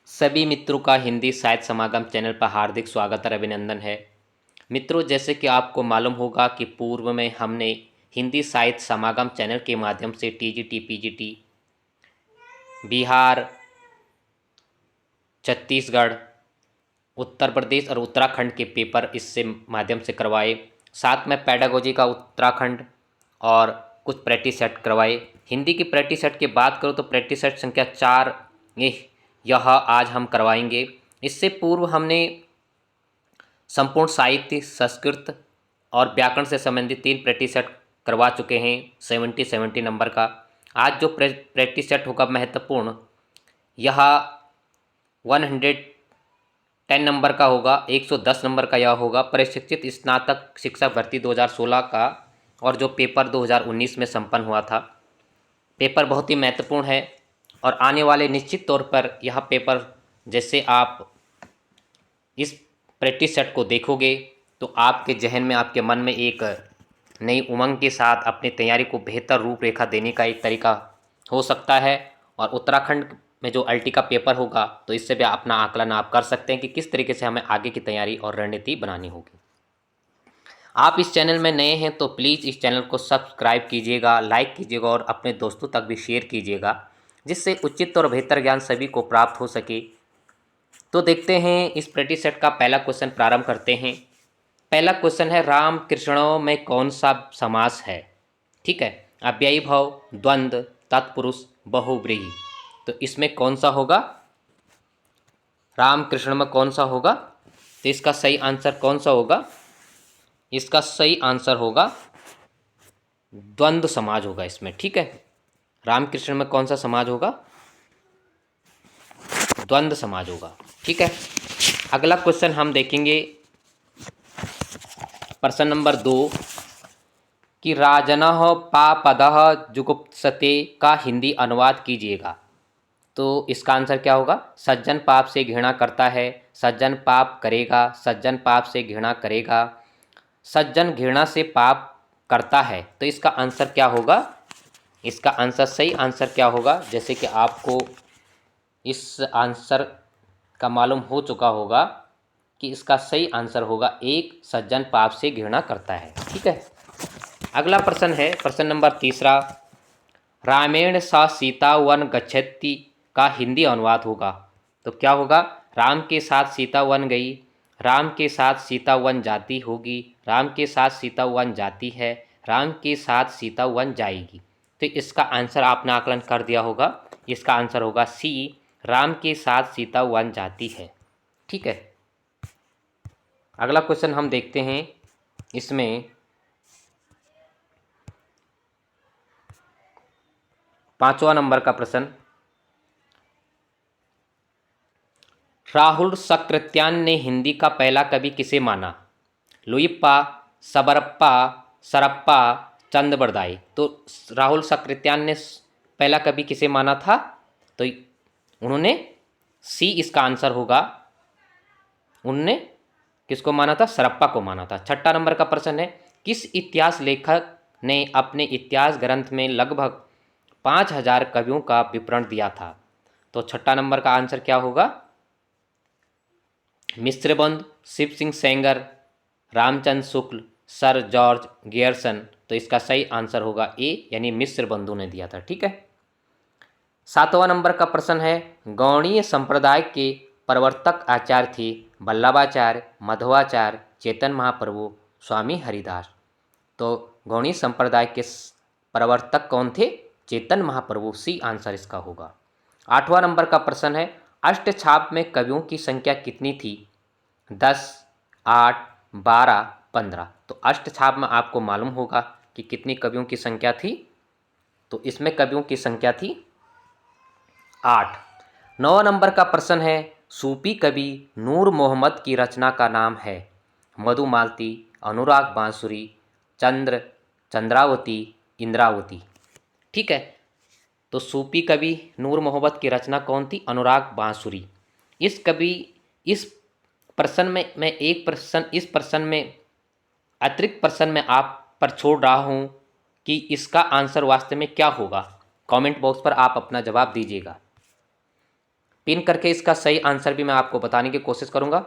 सभी मित्रों का हिंदी साहित्य समागम चैनल पर हार्दिक स्वागत और अभिनंदन है। मित्रों, जैसे कि आपको मालूम होगा कि पूर्व में हमने हिंदी साहित्य समागम चैनल के माध्यम से टीजीटी, पीजीटी, बिहार, छत्तीसगढ़, उत्तर प्रदेश और उत्तराखंड के पेपर इससे माध्यम से करवाए। साथ में पेडागोजी का उत्तराखंड और कुछ प्रैक्टिस सेट करवाए। हिंदी की प्रैक्टिस सेट की बात करो तो प्रैक्टिस सेट संख्या 4 यह आज हम करवाएंगे। इससे पूर्व हमने संपूर्ण साहित्य, संस्कृत और व्याकरण से संबंधित 3 प्रैक्टिस सेट करवा चुके हैं 70 नंबर का। आज जो प्रैक्टिस सेट होगा महत्वपूर्ण, यह 110 नंबर का होगा, 110 नंबर का यह होगा प्रशिक्षित स्नातक शिक्षक भर्ती 2016 का, और जो पेपर 2019 में संपन्न हुआ था। पेपर बहुत ही महत्वपूर्ण है और आने वाले निश्चित तौर पर यह पेपर जैसे आप इस प्रैक्टिस सेट को देखोगे तो आपके जहन में, आपके मन में एक नई उमंग के साथ अपनी तैयारी को बेहतर रूपरेखा देने का एक तरीका हो सकता है। और उत्तराखंड में जो अल्टी का पेपर होगा तो इससे भी अपना आकलन आप कर सकते हैं कि किस तरीके से हमें आगे की तैयारी और रणनीति बनानी होगी। आप इस चैनल में नए हैं तो प्लीज़ इस चैनल को सब्सक्राइब कीजिएगा, लाइक कीजिएगा और अपने दोस्तों तक भी शेयर कीजिएगा, जिससे उचित और बेहतर ज्ञान सभी को प्राप्त हो सके। तो देखते हैं इस प्रैक्टिस सेट का पहला क्वेश्चन प्रारंभ करते हैं। पहला क्वेश्चन है, राम कृष्णों में कौन सा समास है? ठीक है, अव्ययी भाव, द्वंद्व, तत्पुरुष, बहुव्रीहि। तो इसमें कौन सा होगा? राम कृष्ण में कौन सा होगा? तो इसका सही आंसर कौन सा होगा? इसका सही आंसर होगा द्वंद्व समाज होगा इसमें। ठीक है, रामकृष्ण में कौन सा समाज होगा? द्वंद्व समाज होगा। ठीक है, अगला क्वेश्चन हम देखेंगे प्रश्न नंबर 2 कि राजनः पापदः जुगुप्सते का हिंदी अनुवाद कीजिएगा। तो इसका आंसर क्या होगा? सज्जन पाप से घृणा करता है, सज्जन पाप करेगा, सज्जन पाप से घृणा करेगा, सज्जन घृणा से पाप करता है। तो इसका आंसर क्या होगा? इसका आंसर, सही आंसर क्या होगा? जैसे कि आपको इस आंसर का मालूम हो चुका होगा कि इसका सही आंसर होगा 1, सज्जन पाप से घृणा करता है। ठीक है, अगला प्रश्न है प्रश्न नंबर 3, रामेण सा सीता वन गच्छति का हिंदी अनुवाद होगा। तो क्या होगा? राम के साथ सीता वन गई, राम के साथ सीता वन जाती होगी, राम के साथ सीता वन जाती है, राम के साथ सीता वन जाएगी। तो इसका आंसर आपने आकलन कर दिया होगा। इसका आंसर होगा सी, राम के साथ सीता वन जाती है। ठीक है, अगला क्वेश्चन हम देखते हैं। इसमें 5वां नंबर का प्रश्न, राहुल सकृत्यान ने हिंदी का पहला कवि किसे माना? लुइप्पा, सबरप्पा, सरप्पा, चंद्रबरदाई। तो राहुल सकृत्यान ने पहला कवि किसे माना था? तो उन्होंने सी, इसका आंसर होगा, उन्होंने किसको माना था? सरप्पा को माना था। 6 नंबर का प्रश्न है, किस इतिहास लेखक ने अपने इतिहास ग्रंथ में लगभग 5000 कवियों का विवरण दिया था? तो 6 नंबर का आंसर क्या होगा? मिश्रबंध, Shiv Singh Sengar, Ramchandra Shukla, sir George Gierson. तो इसका सही आंसर होगा ए, यानी मिश्र बंधु ने दिया था। ठीक है, 7वां नंबर का प्रश्न है, गौड़ीय संप्रदाय के प्रवर्तक आचार्य थे वल्लभाचार्य, मध्वाचार्य, चेतन महाप्रभु, स्वामी हरिदास। तो गौड़ीय संप्रदाय के प्रवर्तक कौन थे? चेतन महाप्रभु। सी आंसर इसका होगा। 8वां नंबर का प्रश्न है, अष्टछाप में कवियों की संख्या कितनी थी? 10, 8, 12, 15। तो अष्टछाप में आपको मालूम होगा कि कितनी कवियों की संख्या थी। तो इसमें कवियों की संख्या थी 8। 9 नंबर का प्रश्न है, सूफी कवि नूर मोहम्मद की रचना का नाम है? मधुमालती, अनुराग बांसुरी, चंद्रावती, इंद्रावती। ठीक है, तो सूफी कवि नूर मोहम्मद की रचना कौन थी? अनुराग बांसुरी। इस प्रश्न में मैं एक प्रश्न, इस प्रश्न में अतिरिक्त प्रश्न में आप पर छोड़ रहा हूं कि इसका आंसर वास्तव में क्या होगा। कमेंट बॉक्स पर आप अपना जवाब दीजिएगा। पिन करके इसका सही आंसर भी मैं आपको बताने की कोशिश करूंगा।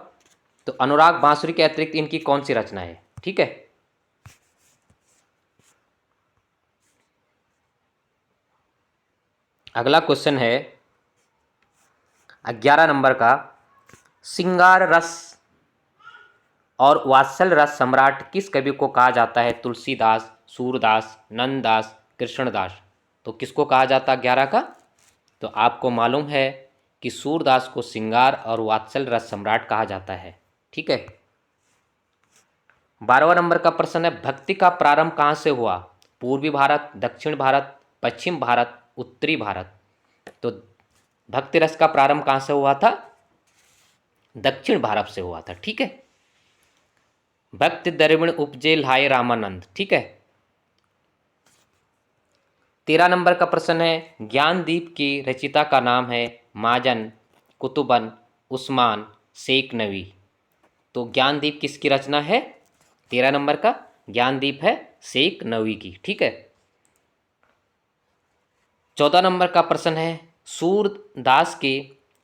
तो अनुराग बांसुरी के अतिरिक्त इनकी कौन सी रचना है, ठीक है। अगला क्वेश्चन है 11 नंबर का, श्रृंगार रस और वात्सल रस सम्राट किस कवि को कहा जाता है? तुलसीदास, सूरदास, नंददास, कृष्णदास। तो किसको कहा जाता है 11 का? तो आपको मालूम है कि सूरदास को श्रृंगार और वात्सल रस सम्राट कहा जाता है, ठीक है। 12वां नंबर का प्रश्न है, भक्ति का प्रारंभ कहाँ से हुआ? पूर्वी भारत, दक्षिण भारत, पश्चिम भारत, उत्तरी भारत। तो भक्ति रस का प्रारंभ कहाँ से हुआ था? दक्षिण भारत से हुआ था, ठीक है। भक्ति द्रविण उपजे लाए रामानंद, ठीक है। 13 नंबर का प्रश्न है, ज्ञानदीप की रचिता का नाम है माजन, कुतुबन, उस्मान, शेख नवी। तो ज्ञानदीप किसकी रचना है? 13 नंबर का ज्ञानदीप है शेख नवी की, ठीक है। 14 नंबर का प्रश्न है, सूरदास के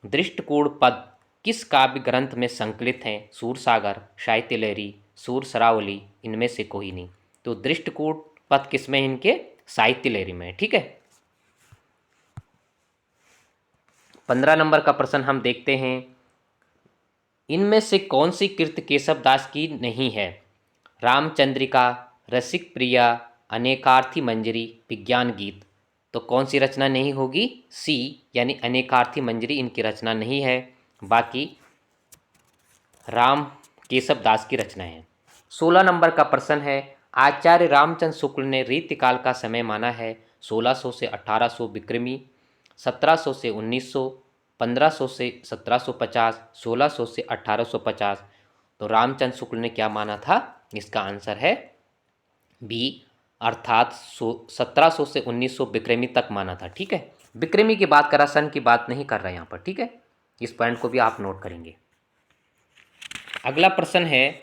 दृष्टिकूट पद किस काव्य ग्रंथ में संकलित हैं? सूरसागर, साहित्य लहरी, सूर सरावली, इनमें से कोई नहीं। तो दृष्टिकूट पद किसमें? इनके साहित्य लहरी में, ठीक है। 15 नंबर का प्रश्न हम देखते हैं, इनमें से कौन सी कृति केशव दास की नहीं है? रामचंद्रिका, रसिक प्रिया, अनेकार्थी मंजरी, विज्ञान गीत। तो कौन सी रचना नहीं होगी? सी यानी अनेकार्थी मंजरी इनकी रचना नहीं है, बाकी राम केशव दास की रचना है। 16 नंबर का प्रश्न है, आचार्य रामचंद्र शुक्ल ने रीतिकाल का समय माना है 1600 से 1800 विक्रमी, 1700 से 1900, 1500 से 1750, 1600 से 1850। तो रामचंद्र शुक्ल ने क्या माना था? इसका आंसर है बी, अर्थात 1700 से 1900 विक्रमी तक माना था, ठीक है। विक्रमी की बात कर रहा, सन की बात नहीं कर रहा यहाँ पर, ठीक है। इस पॉइंट को भी आप नोट करेंगे। अगला प्रश्न है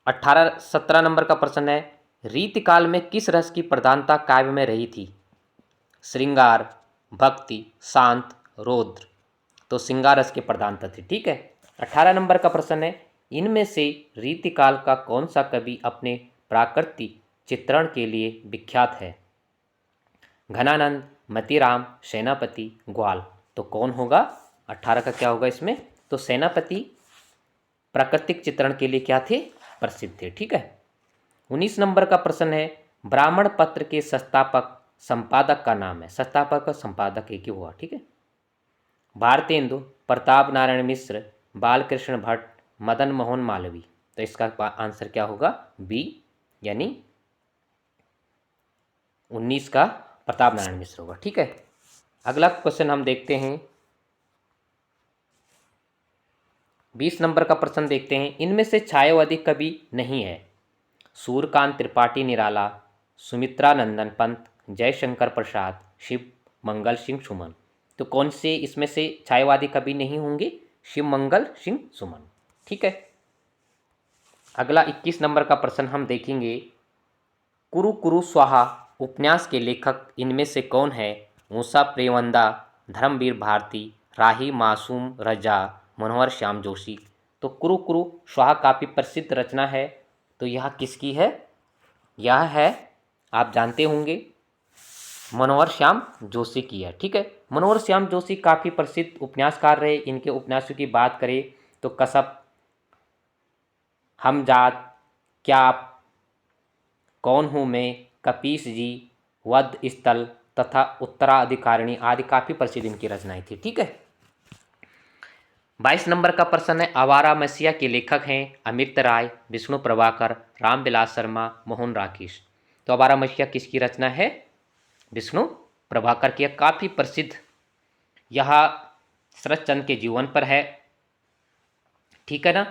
17 नंबर का प्रश्न है, रीतिकाल में किस रस की प्रधानता काव्य में रही थी? श्रृंगार, भक्ति, शांत, रौद्र। तो श्रृंगार रस की प्रधानता थी, ठीक है। 18 नंबर का प्रश्न है, इनमें से रीतिकाल का कौन सा कवि अपने प्राकृतिक चित्रण के लिए विख्यात है? घनानंद, मतीराम, सेनापति, ग्वाल। तो कौन होगा? 18 का क्या होगा इसमें? तो सेनापति प्राकृतिक चित्रण के लिए क्या थे? प्रसिद्ध थे, ठीक है। 19 नंबर का प्रश्न है, ब्राह्मण पत्र के संस्थापक संपादक का नाम है। संस्थापक और संपादक एक ही हुआ, ठीक है। भारतेंदु, प्रताप नारायण मिश्र, बालकृष्ण भट्ट, मदन मोहन मालवीय। तो इसका आंसर क्या होगा? बी यानी 19 का प्रताप नारायण मिश्र होगा, ठीक है। अगला क्वेश्चन हम देखते हैं, 20 नंबर का प्रश्न देखते हैं, इनमें से छायावादी कवि नहीं है? सूर्यकांत त्रिपाठी निराला, सुमित्रा नंदन पंत, जयशंकर प्रसाद, शिव मंगल सिंह सुमन। तो कौन से इसमें से छायावादी कवि नहीं होंगे? शिव मंगल सिंह सुमन, ठीक है। अगला 21 नंबर का प्रश्न हम देखेंगे, कुरु कुरु स्वाहा उपन्यास के लेखक इनमें से कौन है? मूसा प्रेमवंदा, धर्मवीर भारती, राही मासूम रजा, मनोहर श्याम जोशी। तो कुरु कुरु स्वाहा काफ़ी प्रसिद्ध रचना है, तो यह किसकी है? यह है, आप जानते होंगे, मनोहर श्याम जोशी की है, ठीक है। मनोहर श्याम जोशी काफ़ी प्रसिद्ध उपन्यासकार रहे। इनके उपन्यासों की बात करें तो कसब, हम जात, क्या आप, कौन हूँ मैं, कपीस जी, वध स्थल तथा उत्तराधिकारिणी आदि काफ़ी प्रसिद्ध इनकी रचनाएं थी, ठीक है। 22 नंबर का प्रश्न है, आवारा मसीहा के लेखक हैं अमृत राय, विष्णु प्रभाकर, रामविलास शर्मा, मोहन राकेश। तो आवारा मसीहा किसकी रचना है? विष्णु प्रभाकर की। काफ़ी प्रसिद्ध यह शरद चंद्र के जीवन पर है, ठीक है ना।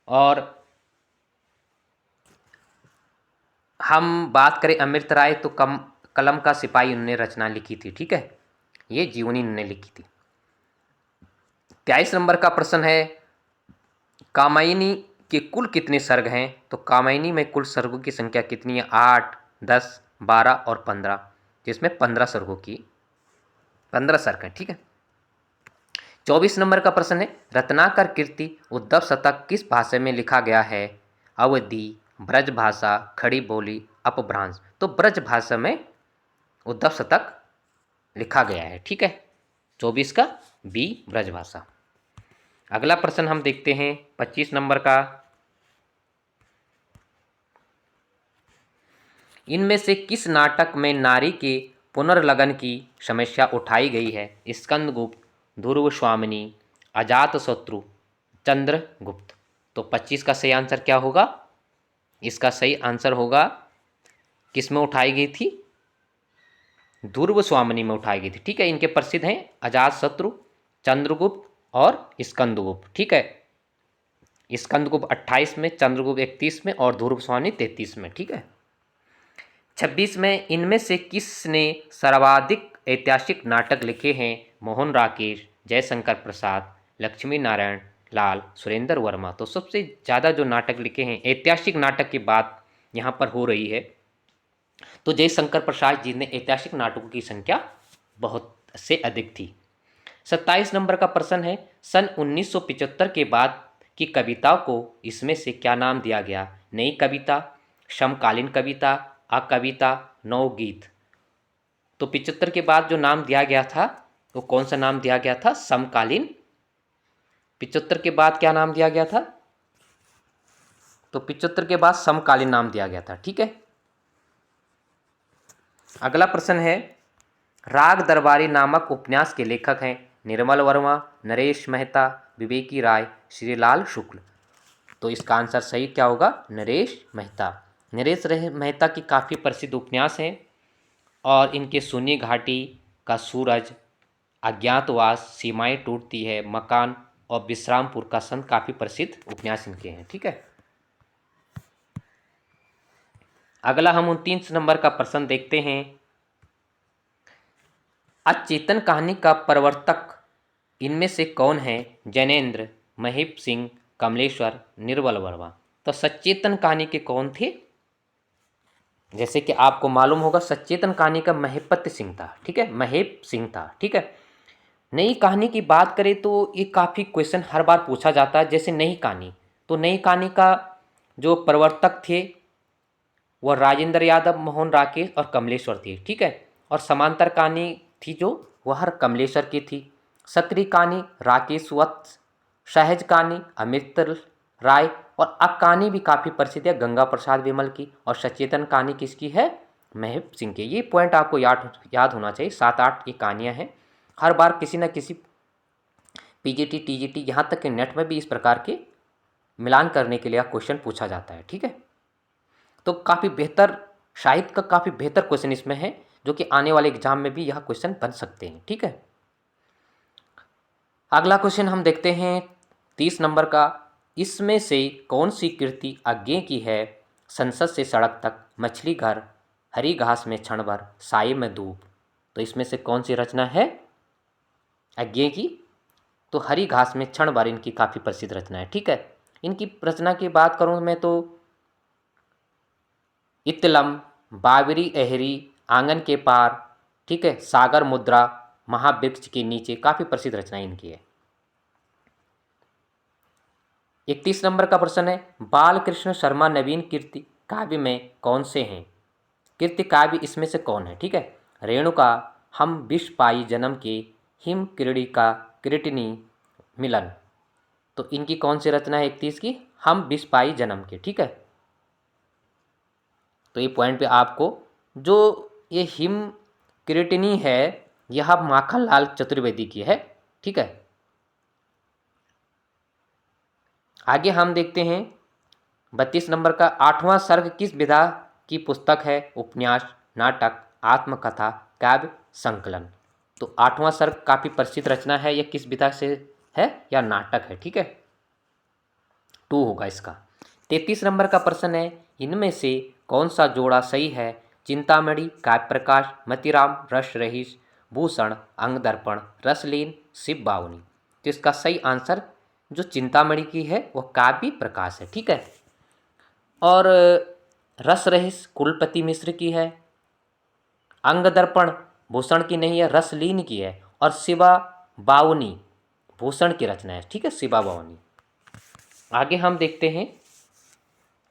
और हम बात करें अमृत राय तो कलम का सिपाही उन्होंने रचना लिखी थी, ठीक है। ये जीवनी उन्होंने लिखी थी। 23 नंबर का प्रश्न है, कामायनी के कुल कितने सर्ग हैं? तो कामायनी में कुल सर्गों की संख्या कितनी है? 8, 10, 12 और 15। जिसमें 15 सर्गों की 15 सर्ग हैं, ठीक है। 24 नंबर का प्रश्न है, रत्नाकर कीर्ति उद्धव शतक किस भाषा में लिखा गया है? अवधी, ब्रज भाषा, खड़ी बोली, अपभ्रंश। तो ब्रज भाषा में उद्धव शतक लिखा गया है, ठीक है। 24 का बी ब्रज भाषा। अगला प्रश्न हम देखते हैं 25 नंबर का। इनमें से किस नाटक में नारी के पुनर्लगन की समस्या उठाई गई है? स्कंदगुप्त, ध्रुव स्वामिनी, अजातशत्रु, चंद्रगुप्त। तो 25 का सही आंसर क्या होगा? इसका सही आंसर होगा, किस में उठाई गई थी? ध्रुव स्वामिनी में उठाई गई थी, ठीक है। इनके प्रसिद्ध हैं अजातशत्रु, चंद्रगुप्त और स्कंदगुप्त, ठीक है। स्कंदगुप्त 28 में, चंद्रगुप्त 31 में और ध्रुव स्वामिनी 33 में, ठीक है। 26 में, इनमें से किसने सर्वाधिक ऐतिहासिक नाटक लिखे हैं? मोहन राकेश, जयशंकर प्रसाद, लक्ष्मी नारायण लाल, सुरेंद्र वर्मा। तो सबसे ज़्यादा जो नाटक लिखे हैं, ऐतिहासिक नाटक की बात यहाँ पर हो रही है, तो जयशंकर प्रसाद जी ने ऐतिहासिक नाटकों की संख्या बहुत से अधिक थी। 27 नंबर का प्रश्न है, सन 1975 के बाद की कविता को इसमें से क्या नाम दिया गया? नई कविता, समकालीन कविता, अकविता, नवगीत। तो 75 के बाद जो नाम दिया गया था वो कौन सा नाम दिया गया था? समकालीन। 75 के बाद क्या नाम दिया गया था? तो 75 के बाद समकालीन नाम दिया गया था, ठीक है। अगला प्रश्न है, राग दरबारी नामक उपन्यास के लेखक हैं निर्मल वर्मा, नरेश मेहता, विवेकी राय, श्रीलाल शुक्ल। तो इसका आंसर सही क्या होगा? नरेश मेहता। नरेश मेहता की काफ़ी प्रसिद्ध उपन्यास हैं और इनके शून्य घाटी का सूरज, अज्ञातवास, सीमाएं टूटती है, मकान और विश्रामपुर का संत काफ़ी प्रसिद्ध उपन्यास इनके हैं, ठीक है। अगला हम 29 नंबर का प्रश्न देखते हैं, अचेतन कहानी का प्रवर्तक इनमें से कौन है? जैनेन्द्र, महेप सिंह, कमलेश्वर, निर्मल वर्मा। तो सचेतन कहानी के कौन थे? जैसे कि आपको मालूम होगा, सचेतन कहानी का महेपत सिंह था, ठीक है, महेप सिंह था, ठीक है। नई कहानी की बात करें तो ये काफ़ी क्वेश्चन हर बार पूछा जाता है। जैसे नई कहानी, तो नई कहानी का जो प्रवर्तक थे वह राजेंद्र यादव, मोहन राकेश और कमलेश्वर थे, ठीक है। और समांतर कहानी थी जो वह हर कमलेश्वर की थी। सक्रिय कहानी राकेश वत्स, सहज कहानी अमृत राय और अक्कानी भी काफ़ी प्रसिद्ध है गंगा प्रसाद विमल की। और सचेतन कहानी किसकी है? महब सिंह की। ये पॉइंट आपको याद होना चाहिए। 7-8 ये कहानियाँ हैं। हर बार किसी न किसी पीजीटी, टीजीटी, यहाँ तक कि नेट में भी इस प्रकार के मिलान करने के लिए क्वेश्चन पूछा जाता है, ठीक है। तो काफ़ी बेहतर साहित्य का काफ़ी बेहतर क्वेश्चन इसमें है, जो कि आने वाले एग्जाम में भी यह क्वेश्चन बन सकते हैं, ठीक है। अगला क्वेश्चन हम देखते हैं 30 नंबर का, इसमें से कौन सी कृति अज्ञे की है? संसद से सड़क तक, मछली घर, हरी घास में क्षण भर, साए में धूप। तो इसमें से कौन सी रचना है अज्ञे की? तो हरी घास में क्षण भर इनकी काफ़ी प्रसिद्ध रचना है, ठीक है। इनकी रचना की बात करूँ मैं तो इतलम, बाबरी एहरी, आंगन के पार, ठीक है, सागर मुद्रा, महावृक्ष के नीचे, काफ़ी प्रसिद्ध रचनाएं इनकी है। 31 नंबर का प्रश्न है, बालकृष्ण शर्मा नवीन कीर्ति काव्य में कौन से हैं? कीर्ति काव्य इसमें से कौन है? ठीक है, रेणुका, हम विष पाई जन्म के, हिम क्रीडिका, क्रीटनी, मिलन। तो इनकी कौन सी रचना है 31 की? हम विष पाई जन्म के, ठीक है। तो ये पॉइंट पे आपको, जो ये हिम क्रीटनी है यह माखनलाल चतुर्वेदी की है, ठीक है। आगे हम देखते हैं 32 नंबर का, 8वां सर्ग किस विधा की पुस्तक है? उपन्यास, नाटक, आत्मकथा, काव्य, संकलन। तो 8वां सर्ग काफ़ी प्रसिद्ध रचना है, यह किस विधा से है? या नाटक है, ठीक है, 2 होगा इसका। 33 नंबर का प्रश्न है, इनमें से कौन सा जोड़ा सही है? चिंतामणि, काव्य प्रकाश, मतिराम, रस रहीश, भूषण, अंग दर्पण, रसलीन, शिव बावनी। तो इसका सही आंसर जो चिंतामणि की है वह काव्य प्रकाश है, ठीक है। और रस रहीश कुलपति मिश्र की है, अंग दर्पण भूषण की नहीं है, रसलीन की है। और शिवा बावनी भूषण की रचना है, ठीक है, शिवा बावनी। आगे हम देखते हैं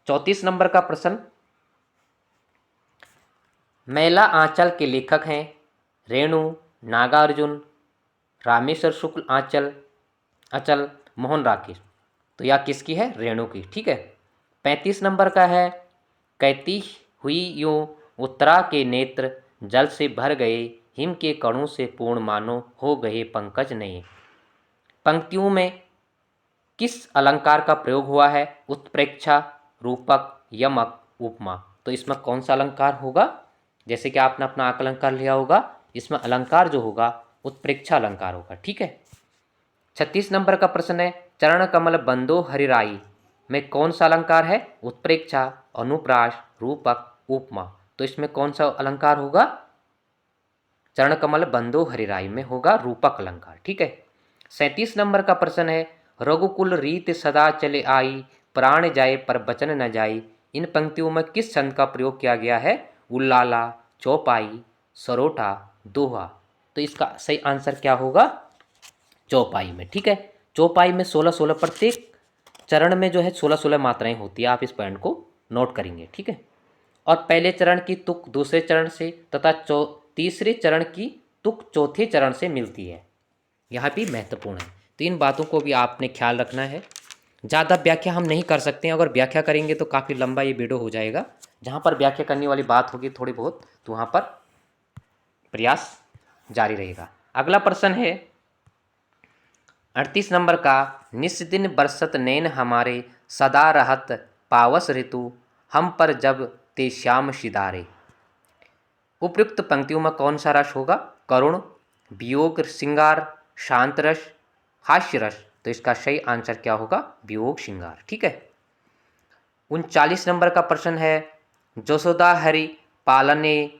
34 नंबर का प्रश्न। मैला आंचल के लेखक हैं रेणु, नागार्जुन, रामेश्वर शुक्ल आंचल, अचल, मोहन राकेश। तो यह किसकी है? रेणु की, ठीक है। 35 नंबर का है, कहती हुई यूं उत्तरा के नेत्र जल से भर गए, हिम के कणों से पूर्ण मानो हो गए पंकज नए। पंक्तियों में किस अलंकार का प्रयोग हुआ है? उत्प्रेक्षा, रूपक, यमक, उपमा। तो इसमें कौन सा अलंकार होगा? जैसे कि आपने अपना आकलन कर लिया होगा, इसमें अलंकार जो होगा उत्प्रेक्षा अलंकार होगा, ठीक है। 36 नंबर का प्रश्न है, चरण कमल बंदो हरिराई में कौन सा अलंकार है? उत्प्रेक्षा, अनुप्रास, रूपक, उपमा। तो इसमें कौन सा अलंकार होगा? चरण कमल बंदो हरिराई में होगा रूपक अलंकार, ठीक है। 37 नंबर का प्रश्न है, रघुकुल रीत सदा चले आई, प्राण जाए पर बचन न जाई। इन पंक्तियों में किस छंद का प्रयोग किया गया है? उल्लाला, चौपाई, सरोटा, दोहा। तो इसका सही आंसर क्या होगा? चौपाई में, ठीक है। चौपाई में 16-16 प्रत्येक चरण में जो है 16-16 मात्राएं होती है, आप इस पॉइंट को नोट करेंगे, ठीक है। और पहले चरण की तुक दूसरे चरण से तथा तीसरे चरण की तुक चौथे चरण से मिलती है, यह भी महत्वपूर्ण है। तो इन बातों को भी आपने ख्याल रखना है। ज़्यादा व्याख्या हम नहीं कर सकते हैं, अगर व्याख्या करेंगे तो काफ़ी लंबा ये वीडियो हो जाएगा। जहाँ पर व्याख्या करने वाली बात होगी थोड़ी बहुत, तो वहाँ पर प्रयास जारी रहेगा। अगला प्रश्न है 38 नंबर का, निस्दिन बरसत नैन हमारे, सदा रहत पावस ऋतु, हम पर जब ते श्याम सिदारे। उपयुक्त पंक्तियों में कौन सा रस होगा? करुण, वियोग श्रृंगार, शांत रस, हास्य रस। तो इसका सही आंसर क्या होगा? वियोग श्रृंगार, ठीक है। 39 नंबर का प्रश्न है, जसोदा हरि पालने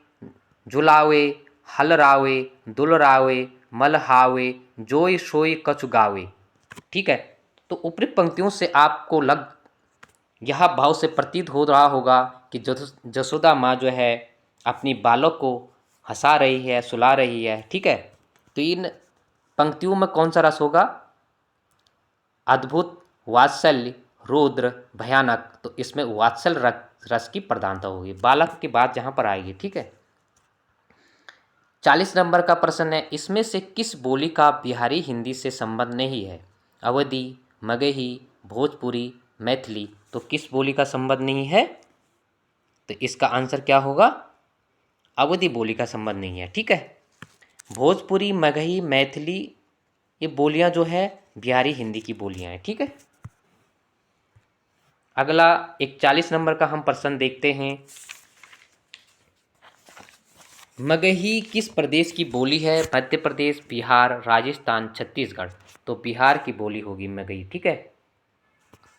झुलावे, हलरावे, दुलरावे, मलहावे, जोई सोई कछु गावे, ठीक है। तो उपयुक्त पंक्तियों से आपको यह भाव से प्रतीत हो रहा होगा कि जसोदा माँ जो है अपनी बालक को हंसा रही है, सुला रही है, ठीक है। तो इन पंक्तियों में कौन सा रस होगा? अद्भुत, वात्सल्य, रौद्र, भयानक। तो इसमें वात्सल्य रस की प्रधानता होगी, बालक की बात जहाँ पर आएगी, ठीक है। 40 नंबर का प्रश्न है, इसमें से किस बोली का बिहारी हिंदी से संबंध नहीं है? अवधी, मगही, भोजपुरी, मैथिली। तो किस बोली का संबंध नहीं है? तो इसका आंसर क्या होगा? अवधी बोली का संबंध नहीं है, ठीक है। भोजपुरी, मगही, मैथिली ये बोलियां जो है बिहारी हिंदी की बोलियां हैं, ठीक है। अगला 41 नंबर का हम प्रश्न देखते हैं, मगही किस प्रदेश की बोली है? मध्य प्रदेश, बिहार, राजस्थान, छत्तीसगढ़। तो बिहार की बोली होगी मगही, ठीक है।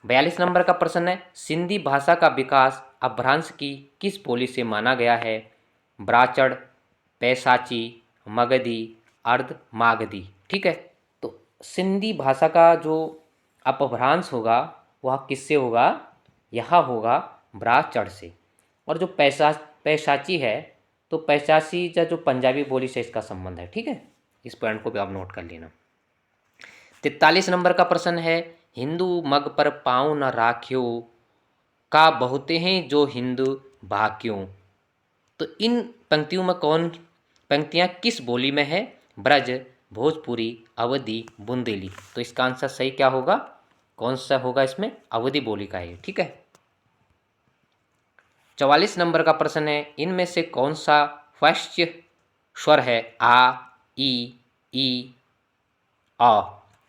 42 नंबर का प्रश्न है, सिंधी भाषा का विकास अपभ्रंश की किस बोली से माना गया है? ब्राचड़, पैसाची, मगधी, अर्ध मागधी, ठीक है। तो सिंधी भाषा का जो अपभ्रंश होगा वह किससे होगा? यह होगा ब्राचड़ से। और जो पैसाची है, तो पैसाची जो पंजाबी बोली से इसका संबंध है, ठीक है। इस पॉइंट को भी आप नोट कर लेना। 43 नंबर का प्रश्न है, हिंदू मग पर पाँव न राख्यो, का बहुते हैं जो हिंदू भाक्यों। तो इन पंक्तियों में पंक्तियां किस बोली में है? ब्रज, भोजपुरी, अवधी, बुंदेली। तो इसका आंसर सही क्या होगा? कौन सा होगा? इसमें अवधी बोली का है, ठीक है। 44 नंबर का प्रश्न है, इनमें से कौन सा वैश्य स्वर है? आ, ई, आ।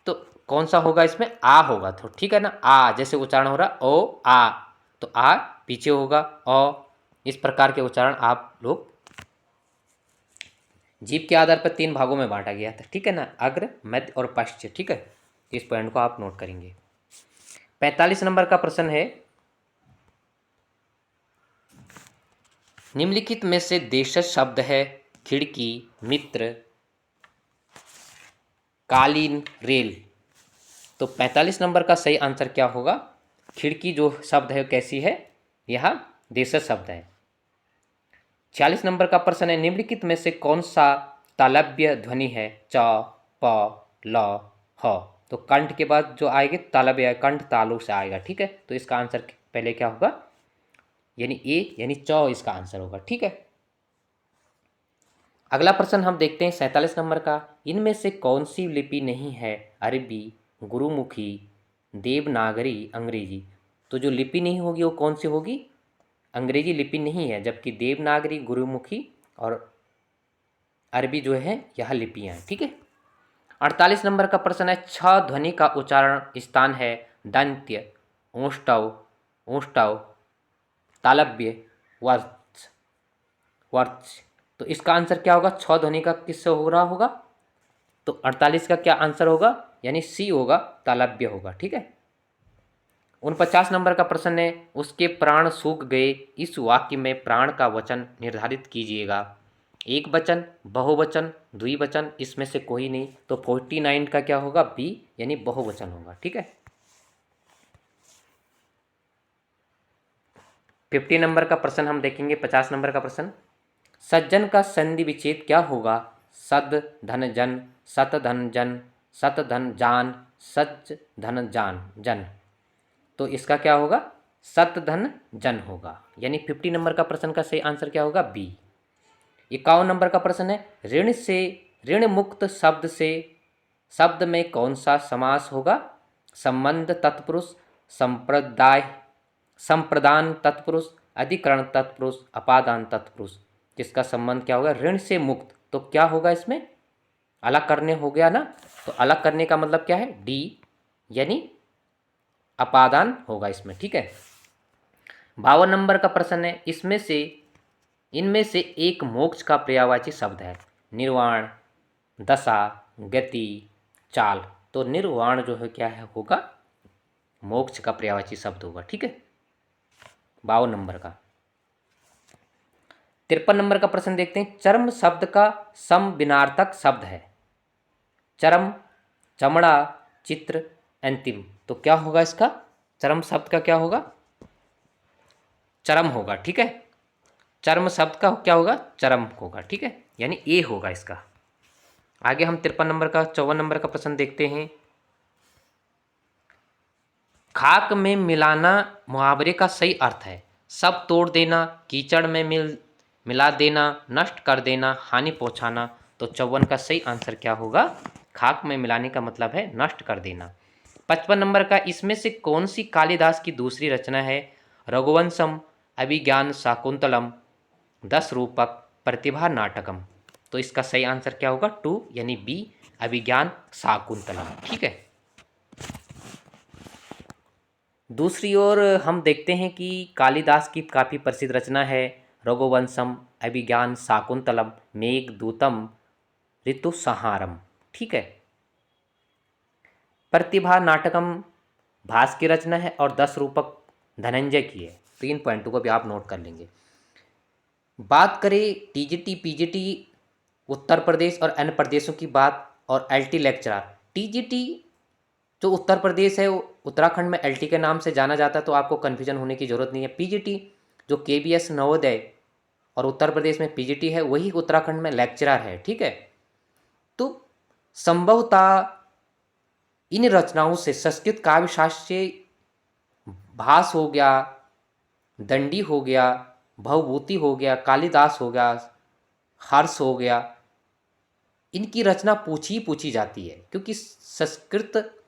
तो कौन सा होगा? इसमें आ होगा, तो ठीक है ना। आ जैसे उच्चारण हो रहा ओ आ, तो आ पीछे होगा, ओ। इस प्रकार के उच्चारण आप लोग जीभ के आधार पर 3 भागों में बांटा गया था, ठीक है ना, अग्र, मध्य और पश्च, ठीक है। इस पॉइंट को आप नोट करेंगे। 45 नंबर का प्रश्न है, निम्नलिखित में से देशज शब्द है खिड़की, मित्र, कालीन, रेल। तो 45 नंबर का सही आंसर क्या होगा? खिड़की जो शब्द है कैसी है? यह देशज शब्द है। 46 नंबर का प्रश्न है, निम्नलिखित में से कौन सा तालव्य ध्वनि है? च, प, ल, ह। तो कंठ के बाद जो आएगी तालव्य, कंठ तालु से आएगा, ठीक है। तो इसका आंसर पहले क्या होगा, यानी ए, यानी च इसका आंसर होगा, ठीक है। अगला प्रश्न हम देखते हैं 47 नंबर का, इनमें से कौन सी लिपि नहीं है? अरबी, गुरुमुखी, देवनागरी, अंग्रेजी। तो जो लिपि नहीं होगी वो कौन सी होगी? अंग्रेजी लिपि नहीं है, जबकि देवनागरी, गुरुमुखी और अरबी जो है यह लिपियाँ हैं, ठीक है। 48 नंबर का प्रश्न है, छ ध्वनि का उच्चारण स्थान है? दंत्य, ओष्ठव, ओष्ठव, तालव्य, वर्च, वर्च। तो इसका आंसर क्या होगा? छ ध्वनि का किससे हो रहा होगा? तो 48 का क्या आंसर होगा? यानी सी होगा, तालव्य होगा, ठीक है। 49 नंबर का प्रश्न है, उसके प्राण सूख गए, इस वाक्य में प्राण का वचन निर्धारित कीजिएगा। एक वचन, बहुवचन, द्विवचन, इसमें से कोई नहीं। तो 49 का क्या होगा? बी, यानी बहुवचन होगा, ठीक है। 50 नंबर का प्रश्न हम देखेंगे। 50 नंबर का प्रश्न, सज्जन का संधि विच्छेद क्या होगा? सद धन जन, सत धन जन, सत धन जान, सज धन जान जन। तो इसका क्या होगा? सत धन जन होगा, यानी 50 नंबर का प्रश्न का सही आंसर क्या होगा? बी। 51 नंबर का प्रश्न है, ऋण से, ऋण मुक्त शब्द से, शब्द में कौन सा समास होगा? संबंध तत्पुरुष, संप्रदाय, संप्रदान तत्पुरुष, अधिकरण तत्पुरुष, अपादान तत्पुरुष। जिसका संबंध क्या होगा? ऋण से मुक्त। तो क्या होगा इसमें? अलग करने हो गया ना, तो अलग करने का मतलब क्या है? डी, यानी अपादान होगा इसमें, ठीक है। 52 नंबर का प्रश्न है, इसमें से, इनमें से एक मोक्ष का पर्यायवाची शब्द है? निर्वाण, दशा, गति, चाल। तो निर्वाण जो है क्या है होगा? मोक्ष का पर्यायवाची शब्द होगा, ठीक है। 52 नंबर का। 53 नंबर का प्रश्न देखते हैं, चर्म शब्द का समविनार्थक शब्द है? चरम, चमड़ा, चित्र, अंतिम। तो क्या होगा इसका? चरम शब्द का क्या होगा? चरम होगा, ठीक है। चर्म शब्द का क्या होगा? चरम होगा, ठीक है, यानी ए होगा इसका। आगे हम 53 नंबर का, 54 नंबर का प्रश्न देखते हैं। खाक में मिलाना मुहावरे का सही अर्थ है? सब तोड़ देना, कीचड़ में मिला देना, नष्ट कर देना, हानि पहुंचाना। तो 54 का सही आंसर क्या होगा? खाक में मिलाने का मतलब है नष्ट कर देना। 55 नंबर का, इसमें से कौन सी कालिदास की दूसरी रचना है? रघुवंशम, अभिज्ञान शाकुंतलम, 10 रूपक, प्रतिभा नाटकम। तो इसका सही आंसर क्या होगा? 2, यानी बी, अभिज्ञान शाकुंतलम, ठीक है। दूसरी ओर हम देखते हैं कि कालिदास की काफ़ी प्रसिद्ध रचना है रघुवंशम, अभिज्ञान शाकुंतलम, मेघदूतम, ऋतुसंहारम, ठीक है। प्रतिभा नाटकम भास की रचना है और 10 रूपक धनंजय की है। तो इन पॉइंटों को भी आप नोट कर लेंगे। बात करें टीजीटी, पीजीटी, उत्तर प्रदेश और अन्य प्रदेशों की बात, और एलटी लेक्चरर। टीजीटी जो उत्तर प्रदेश है, उत्तराखंड में एलटी के नाम से जाना जाता है, तो आपको कन्फ्यूजन होने की ज़रूरत नहीं है। पीजीटी जो केबीएस नवोदय और उत्तर प्रदेश में पीजीटी है, वही उत्तराखंड में लेक्चरर है, ठीक है। तो संभवतः इन रचनाओं से संस्कृत काव्य शास्त्र से भास हो गया, दंडी हो गया, भवभूति हो गया, कालिदास हो गया, हर्ष हो गया, इनकी रचना पूछी जाती है, क्योंकि संस्कृत,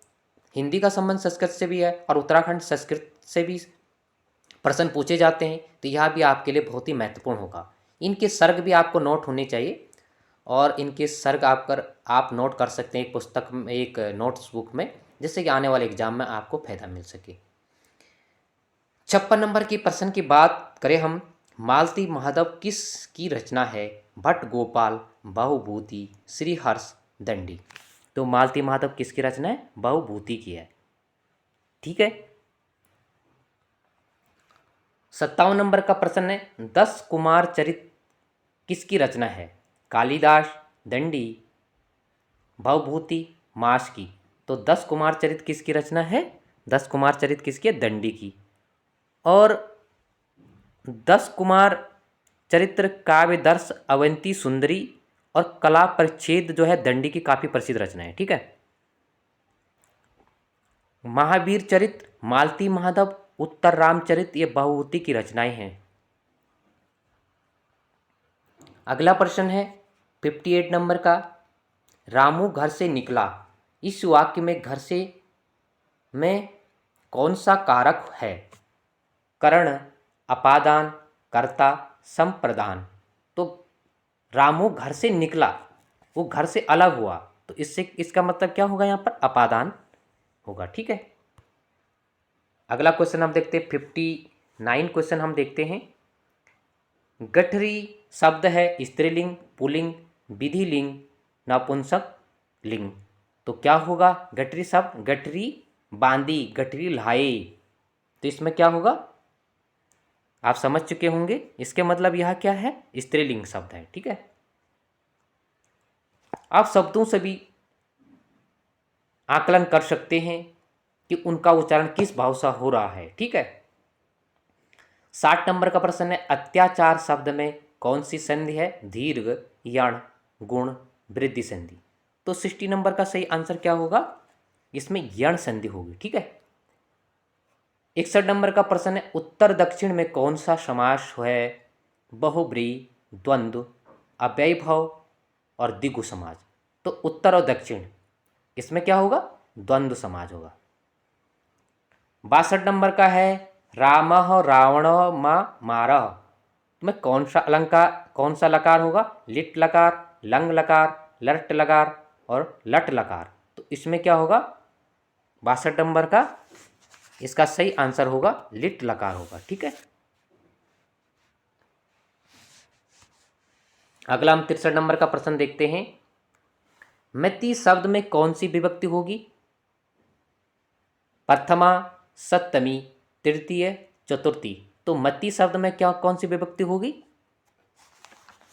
हिंदी का संबंध संस्कृत से भी है और उत्तराखंड संस्कृत से भी प्रश्न पूछे जाते हैं। तो यह भी आपके लिए बहुत ही महत्वपूर्ण होगा। इनके सर्ग भी आपको नोट होने चाहिए, और इनके सर्ग आप नोट कर सकते हैं एक पुस्तक में, एक नोट्स बुक में, जिससे कि आने वाले एग्जाम में आपको फायदा मिल सके। 56 नंबर की प्रश्न की बात करें हम, मालती माधव किस की रचना है? भट्ट गोपाल, बहुभूति, श्रीहर्ष, दंडी। तो मालती माधव किसकी रचना है? बहुभूति की है, ठीक है। 57 नंबर का प्रश्न है, 10 कुमार चरित किसकी रचना है? कालिदास, दंडी, भवभूति, माश की। तो 10 कुमार चरित किसकी रचना है? 10 कुमार चरित किसकी है? दंडी की। और 10 कुमार चरित्र, काव्य, दर्श, अवंती सुंदरी और कला परिच्छेद जो है दंडी की काफी प्रसिद्ध रचना है। ठीक है। महावीर चरित्र, मालती माधव, उत्तर रामचरित ये बहुभूति की रचनाएं हैं। अगला प्रश्न है 58 नंबर का, रामू घर से निकला, इस वाक्य में घर से में कौन सा कारक है? करण, अपादान, कर्ता, संप्रदान। तो रामू घर से निकला, वो घर से अलग हुआ, तो इससे इसका मतलब क्या होगा? यहाँ पर अपादान होगा। ठीक है। अगला क्वेश्चन हम देखते हैं 59 क्वेश्चन हम देखते हैं। गठरी शब्द है स्त्रीलिंग, पुल्लिंग, विधिलिंग, नपुंसक लिंग। तो क्या होगा? गठरी शब्द, गठरी बांधी, गठरी लाए, तो इसमें क्या होगा? आप समझ चुके होंगे। इसके मतलब यह क्या है? स्त्रीलिंग शब्द है। ठीक है। आप शब्दों से भी आकलन कर सकते हैं कि उनका उच्चारण किस भाव से हो रहा है। ठीक है। 60 नंबर का प्रश्न है, अत्याचार शब्द में कौन सी संधि है? दीर्घ, यण, गुण, वृद्धि संधि। तो 60 नंबर का सही आंसर क्या होगा? इसमें यण संधि होगी। ठीक है। 61 नंबर का प्रश्न है, उत्तर दक्षिण में कौन सा समास है? बहुब्रीहि, द्वंद्व, अव्ययीभाव और द्विगु समाज। तो उत्तर और दक्षिण, इसमें क्या होगा? द्वंद्व समाज होगा। 62 नंबर का है, रामः रावणः मारः, में कौन सा लकार होगा? लिट लकार, लंग लकार, लट लकार और लट लकार। तो इसमें क्या होगा? 62 नंबर का इसका सही आंसर होगा लिट लकार होगा। ठीक है। अगला हम 63 नंबर का प्रश्न देखते हैं। मति शब्द में कौन सी विभक्ति होगी? प्रथमा, सप्तमी, तृतीय, चतुर्थी। तो मति शब्द में क्या कौन सी विभक्ति होगी?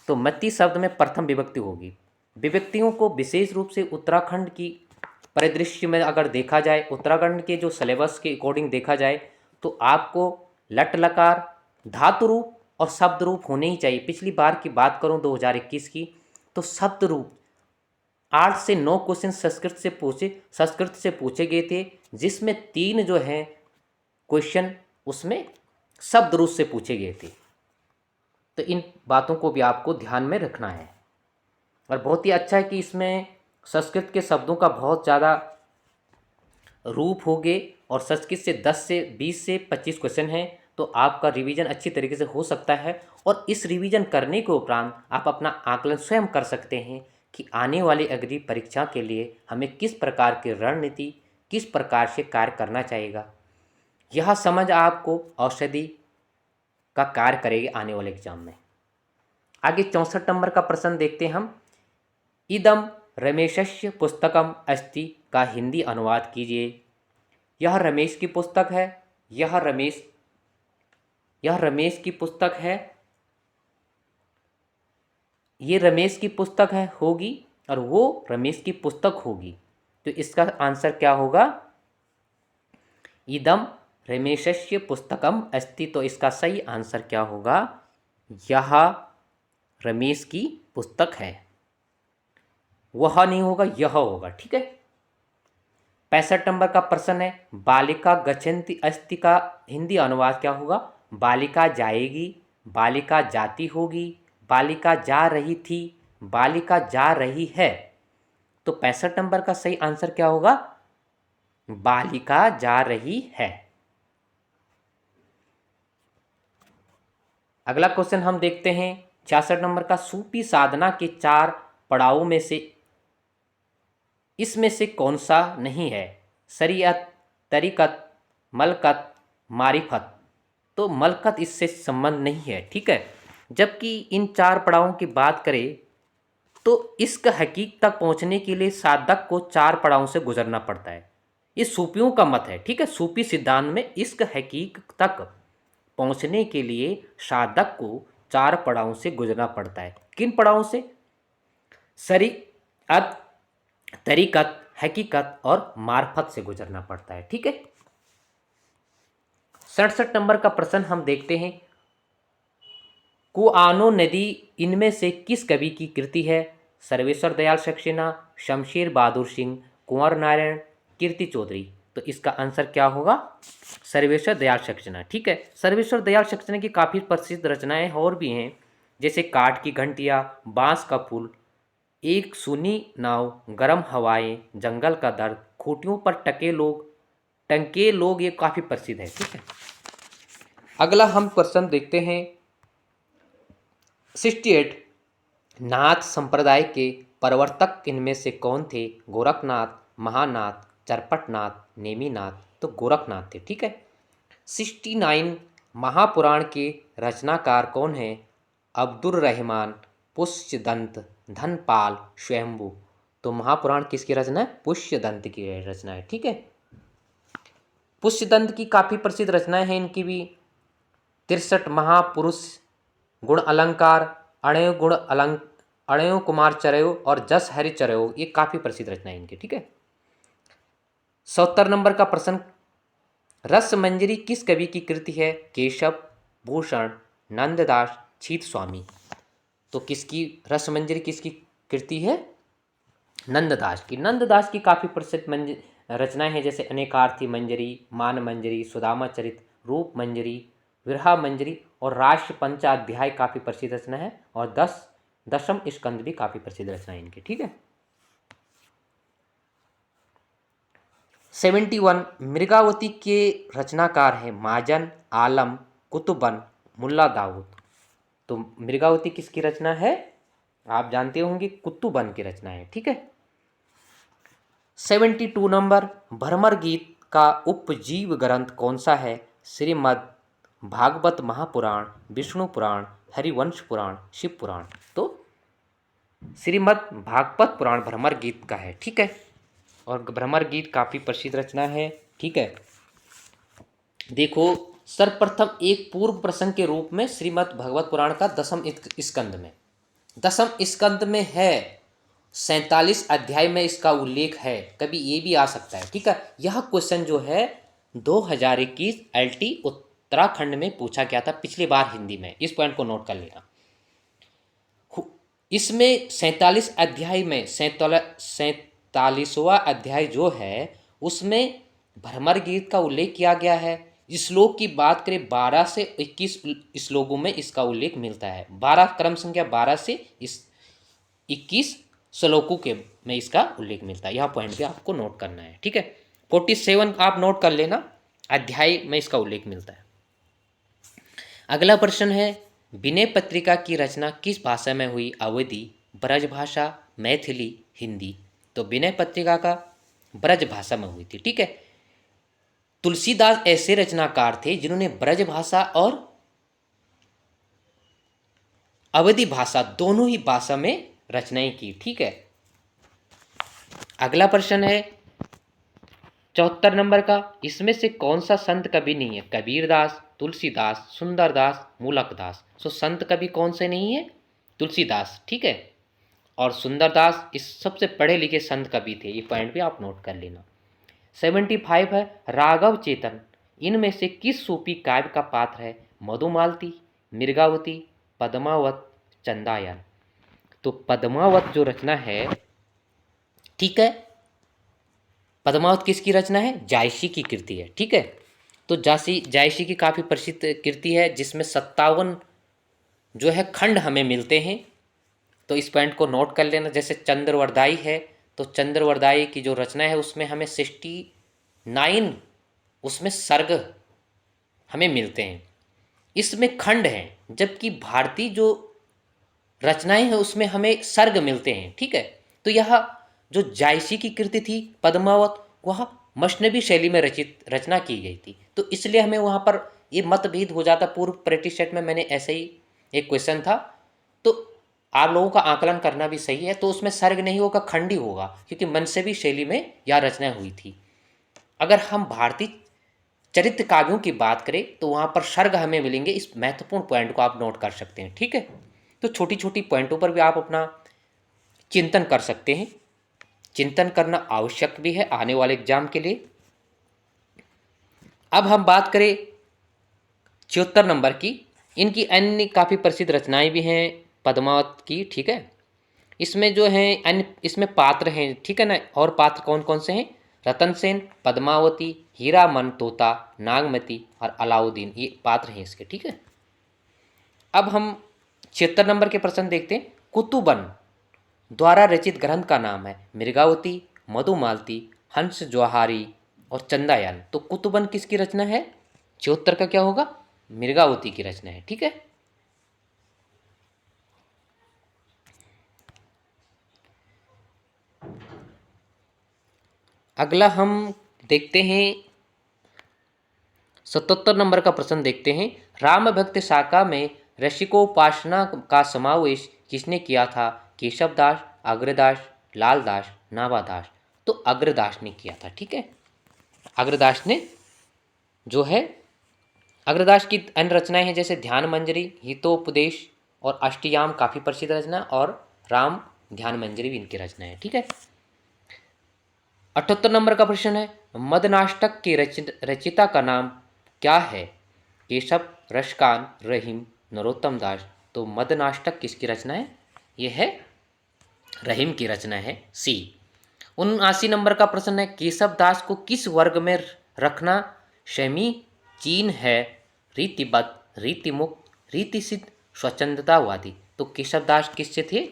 तो मति शब्द में प्रथम विभक्ति होगी। विभक्तियों को विशेष रूप से उत्तराखंड की परिदृश्य में अगर देखा जाए, उत्तराखंड के जो सिलेबस के अकॉर्डिंग देखा जाए, तो आपको लट लकार, धातु रूप और शब्द रूप होने ही चाहिए। पिछली बार की बात करूं 2021 की, तो शब्द रूप 8 से 9 क्वेश्चन संस्कृत से पूछे गए थे, जिसमें 3 जो हैं क्वेश्चन उसमें शब्द रूप से पूछे गए थे। तो इन बातों को भी आपको ध्यान में रखना है। और बहुत ही अच्छा है कि इसमें संस्कृत के शब्दों का बहुत ज़्यादा रूप हो गए, और संस्कृत से 10 से 20 से 25 क्वेश्चन हैं, तो आपका रिवीजन अच्छी तरीके से हो सकता है। और इस रिवीजन करने के उपरांत आप अपना आकलन स्वयं कर सकते हैं कि आने वाली अग्नि परीक्षा के लिए हमें किस प्रकार की रणनीति, किस प्रकार से कार्य करना चाहिएगा। यह समझ आपको औषधि का कार्य करेगी आने वाले एग्जाम में। आगे 64 नंबर का प्रश्न देखते हैं हम। इदम रमेशस्य पुस्तकम अस्ति का हिंदी अनुवाद कीजिए। यह रमेश की पुस्तक है, यह रमेश की पुस्तक है, ये रमेश की पुस्तक है होगी, और वो रमेश की पुस्तक होगी। तो इसका आंसर क्या होगा? इदम रमेशस्य पुस्तकम अस्ति। तो इसका सही आंसर क्या होगा? यह रमेश की पुस्तक है। वह नहीं होगा, यह होगा। ठीक है। 65 नंबर का प्रश्न है, बालिका गच्छन्ति अस्ति का हिंदी अनुवाद क्या होगा? बालिका जाएगी, बालिका जाती होगी, बालिका जा रही थी, बालिका जा रही है। तो 65 नंबर का सही आंसर क्या होगा? बालिका जा रही है। अगला क्वेश्चन हम देखते हैं 66 नंबर का। सूफी साधना के 4 पड़ावों में से इसमें से कौन सा नहीं है? शरीयत, तरीकत, मलकत, मारिफत। तो मलकत इससे संबंध नहीं है। ठीक है। जबकि इन 4 पड़ावों की बात करें तो इश्क हकीक तक पहुंचने के लिए साधक को 4 पड़ावों से गुजरना पड़ता है। ये सूफियों का मत है। ठीक है। सूफी सिद्धांत में इश्क हकीक तक पहुंचने के लिए साधक को 4 पड़ावों से गुजरना पड़ता है। किन पड़ावों से? शरीयत, तरीकत, हकीकत और मार्फत से गुजरना पड़ता है। ठीक है। 67 नंबर का प्रश्न हम देखते हैं। कुआनो नदी इनमें से किस कवि की कृति है? सर्वेश्वर दयाल सक्सेना, शमशेर बहादुर सिंह, कुंवर नारायण, कीर्ति चौधरी। तो इसका आंसर क्या होगा? सर्वेश्वर दयाल सक्सेना। ठीक है, सर्वेश्वर दयाल सक्सेना की काफ़ी प्रसिद्ध रचनाएं और भी हैं, जैसे काठ की घंटिया, बांस का फूल, एक सूनी नाव, गर्म हवाएं, जंगल का दर्द, खूंटियों पर टंके लोग, ये काफ़ी प्रसिद्ध है। ठीक है, अगला हम क्वेश्चन देखते हैं 68। नाथ संप्रदाय के प्रवर्तक इनमें से कौन थे? गोरखनाथ, महानाथ, चरपटनाथ, नेमिनाथ। तो गोरखनाथ थे। ठीक है, 69। महापुराण के रचनाकार कौन है? अब्दुर रहमान, पुष्यदंत, धनपाल, स्वयंभू। तो महापुराण किसकी रचना है? पुष्यदंत की रचना है। ठीक है, पुष्यदंत की काफ़ी प्रसिद्ध रचनाएं हैं इनकी भी। 63 महापुरुष, गुण अलंकार, अणेय कुमार चरयो और जस हरि चरयो, ये काफ़ी प्रसिद्ध रचनाएं इनकी। ठीक है, 70 नंबर का प्रश्न, रस मंजरी किस कवि की कृति है? केशव, भूषण, नंददास, छीत स्वामी। तो किसकी रस मंजरी किसकी कृति है? नंददास की। नंददास की काफ़ी प्रसिद्ध रचनाएं हैं, जैसे अनेकार्थी मंजरी, मान मंजरी, सुदामा चरित, रूप मंजरी, विरहा मंजरी और राष्ट्र पंचाध्याय काफ़ी प्रसिद्ध रचना है, और दशम स्कंद भी काफ़ी प्रसिद्ध रचना है इनकी। ठीक है, 71। मृगावती के रचनाकार हैं माजन, आलम, कुतुबन, मुल्ला दाऊद। तो मृगावती किसकी रचना है? आप जानते होंगे, कुतुबन की रचना है। ठीक है, 72 नंबर, भ्रमर गीत का उपजीव ग्रंथ कौन सा है? श्रीमद् भागवत महापुराण, विष्णु पुराण, हरिवंश पुराण, शिव पुराण। तो श्रीमद् भागवत पुराण भ्रमर गीत का है। ठीक है, और भ्रमर गीत काफ़ी प्रसिद्ध रचना है। ठीक है, देखो, सर्वप्रथम एक पूर्व प्रसंग के रूप में श्रीमद् भगवत पुराण का दसम स्कंद में है, 47 अध्याय में इसका उल्लेख है। कभी ये भी आ सकता है। ठीक है, यह क्वेश्चन जो है 2021 LT उत्तराखंड में पूछा गया था पिछली बार हिंदी में। इस पॉइंट को नोट कर लेना। इसमें 47 अध्याय में 47वां अध्याय जो है उसमें भ्रमर गीत का उल्लेख किया गया है। श्लोक की बात करें 12 से 21 श्लोकों में इसका उल्लेख मिलता है। 12 क्रम संख्या 12 से 21 श्लोकों के में इसका उल्लेख मिलता है। यह पॉइंट भी आपको नोट करना है। ठीक है, 47 आप नोट कर लेना, अध्याय में इसका उल्लेख मिलता है। अगला प्रश्न है, विनय पत्रिका की रचना किस भाषा में हुई? अवधी, ब्रजभाषा, मैथिली, हिंदी। तो विनय पत्रिका का ब्रजभाषा में हुई थी। ठीक है, तुलसीदास ऐसे रचनाकार थे जिन्होंने ब्रजभाषा और अवधी भाषा दोनों ही भाषा में रचनाएं की। ठीक है, अगला प्रश्न है 74 नंबर का, इसमें से कौन सा संत कवि नहीं है? कबीरदास, तुलसीदास, सुंदरदास, मूलकदास। सो संत कवि कौन से नहीं है? तुलसीदास। ठीक है, और सुंदरदास इस सबसे पढ़े लिखे संत कवि थे। ये पॉइंट भी आप नोट कर लेना। 75 है, राघव चेतन इनमें से किस सूफी काव्य का पात्र है? मधुमालती, मृगावती, पद्मावत, चंदायन। तो पद्मावत जो रचना है, ठीक है, पद्मावत किसकी रचना है? जायसी की कृति है। ठीक है, तो जायसी की काफ़ी प्रसिद्ध कृति है जिसमें 57 जो है खंड हमें मिलते हैं। तो इस पॉइंट को नोट कर लेना। जैसे चंद्रवरदाई है, तो चंद्रवरदाई की जो रचना है उसमें हमें 69 उसमें सर्ग हमें मिलते हैं, इसमें खंड हैं, जबकि भारतीय जो रचनाएं हैं उसमें हमें सर्ग मिलते हैं। ठीक है, तो यह जो जायसी की कृति थी पद्मावत, वह मशनबी शैली में रचना की गई थी। तो इसलिए हमें वहाँ पर ये मतभेद हो जाता। पूर्व प्रैक्टिस सेट में मैंने ऐसे ही एक क्वेश्चन था, तो आप लोगों का आकलन करना भी सही है। तो उसमें सर्ग नहीं होगा, खंड ही होगा, क्योंकि मनसबी शैली में यह रचना हुई थी। अगर हम भारतीय चरित्र काव्यों की बात करें तो वहाँ पर सर्ग हमें मिलेंगे। इस महत्वपूर्ण पॉइंट को आप नोट कर सकते हैं। ठीक है, तो छोटी छोटी पॉइंटों पर भी आप अपना चिंतन कर सकते हैं। चिंतन करना आवश्यक भी है आने वाले एग्जाम के लिए। अब हम बात करें 74 नंबर की, इनकी अन्य काफ़ी प्रसिद्ध रचनाएं भी हैं पद्मावत की, ठीक है। इसमें जो है अन्य इसमें पात्र हैं, ठीक है ना, और पात्र कौन कौन से हैं? रतन सेन, पद्मावती, हीरामन तोता, नागमती और अलाउद्दीन, ये पात्र हैं इसके, ठीक है। अब हम 76 नंबर के प्रश्न देखते हैं। कुतुबन द्वारा रचित ग्रंथ का नाम है मृगावती, मधुमालती, हंस ज्वाहारी और चंदायान। तो कुतुबन किसकी रचना है? 74 का क्या होगा? मृगावती की रचना है, ठीक है। अगला हम देखते हैं 77 नंबर का प्रश्न देखते हैं। राम भक्त शाखा में रसिकोपासना का समावेश किसने किया था? केशवदास, अग्रदास, लालदास, नाभादास। तो अग्रदास ने किया था, ठीक है। अग्रदास ने जो है, अग्रदास की अन्य रचनाएं हैं जैसे ध्यान मंजरी, हितोपदेश और अष्टयाम, काफ़ी प्रसिद्ध रचना, और राम ध्यान मंजरी भी इनकी रचना है, ठीक है। 78 नंबर का प्रश्न है। मदनाष्टक के रचिता का नाम क्या है? केशव, रसकान, रहीम, नरोत्तम दास। तो मदनाष्टक किसकी रचना है? यह है रहीम की रचना है, सी। 79 नंबर का प्रश्न है। केशव दास को किस वर्ग में रखना समीचीन है? रीतिबद्ध, रीतिमुक्त, रीतिसिद्ध, स्वच्छंदतावादी। तो केशव दास किससे थे?